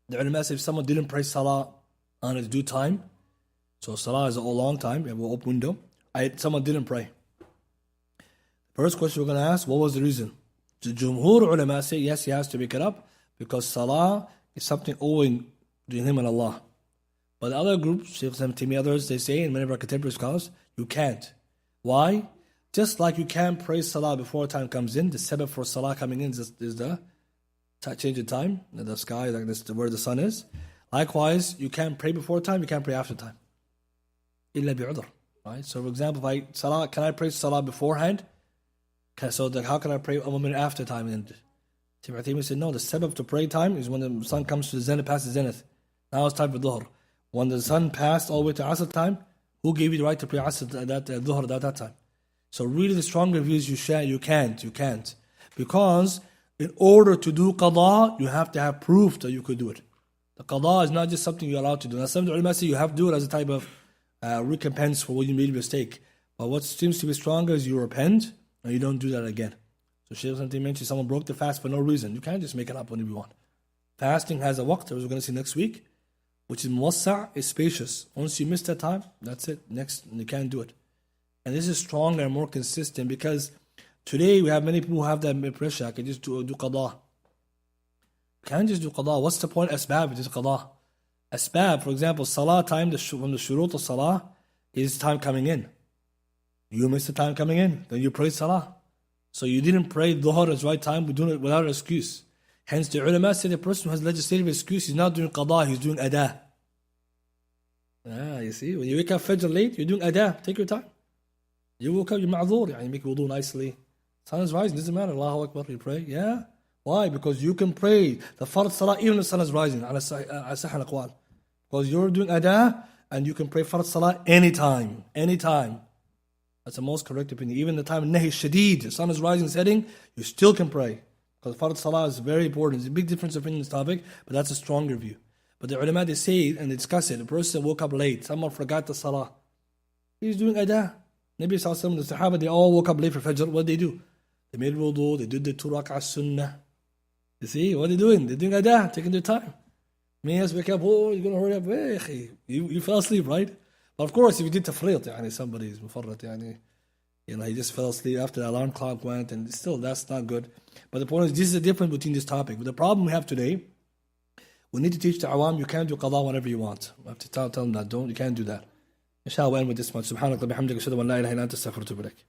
the ulama say if someone didn't pray salah on its due time, so salah is a long time, you have an open window, someone didn't pray. First question we're going to ask, what was the reason? The Jumhur ulama say, yes, he has to pick it up because salah is something owing to him and Allah. But the other groups, Shaykh Taymiyyah, others, they say, and many of our contemporary scholars, you can't. Why? Just like you can't pray salah before time comes in, the sabab for salah coming in is the change of time, the sky, like this, where the sun is. Likewise, you can't pray before time, you can't pray after time. Illa bi'udhr. Right? So for example, can I pray salah beforehand? So how can I pray a minute after time? And Taymiyyah said, no, the sabab to pray time is when the sun comes to the zenith, past the zenith. Now it's time for dhuhr. When the sun passed all the way to asr time, who gave you the right to pray asr dhuhr at that time? So really the stronger view is you can't. Because in order to do qada, you have to have proof that you could do it. The qada is not just something you're allowed to do. Now some of the ulama say you have to do it as a type of recompense for when you made a mistake. But what seems to be stronger is you repent and you don't do that again. So Shaykh something mentioned someone broke the fast for no reason. You can't just make it up whenever you want. Fasting has a waqt, as we're going to see next week, which is muwassa', is spacious. Once you miss that time, that's it. Next, you can't do it. And this is stronger and more consistent because today we have many people who have that pressure. I can just do qada. You can't just do qada. What's the point? Asbab, it is qada. Asbab, for example, salah time, from the shurut of salah, is time coming in. You miss the time coming in, then you pray salah. So you didn't pray dhuhr at the right time, we're doing it without an excuse. Hence the ulama say the person who has legislative excuse, he's not doing qada, he's doing adah. You see, when you wake up fajr late, you're doing adah, take your time. You woke up, you're ma'adhur, you make wudu nicely. Sun is rising, doesn't matter, Allahu Akbar, you pray. Yeah. Why? Because you can pray the fard salah even if the sun is rising. Because you're doing adah and you can pray fard salah anytime. That's the most correct opinion. Even the time nahi shadid, the sun is rising, setting, you still can pray. Because fard salah is very important. There's a big difference of opinion in this topic, but that's a stronger view. But the ulama, they say and they discuss it. A person woke up late, someone forgot the salah. He's doing adah. Nabi Sallallahu the Sahaba, they all woke up late for Fajr. What did they do? They made wudu, they did the 2 rak'ah sunnah. You see, what are they doing? They're doing adah, taking their time. Me as wake up, oh, you're going to hurry up. Hey, you fell asleep, right? But of course, if you did tafriq, somebody's mufarrat, he just fell asleep after the alarm clock went, and still, that's not good. But the point is, this is the difference between this topic. But the problem we have today, we need to teach the awam, you can't do qada whenever you want. We have to tell them that, you can't do that. Inshallah, we'll end with this much. Subhanallah, bihamdika, ashhadu an la ilaha illa anta, astaghfiruka wa atubu ilaik.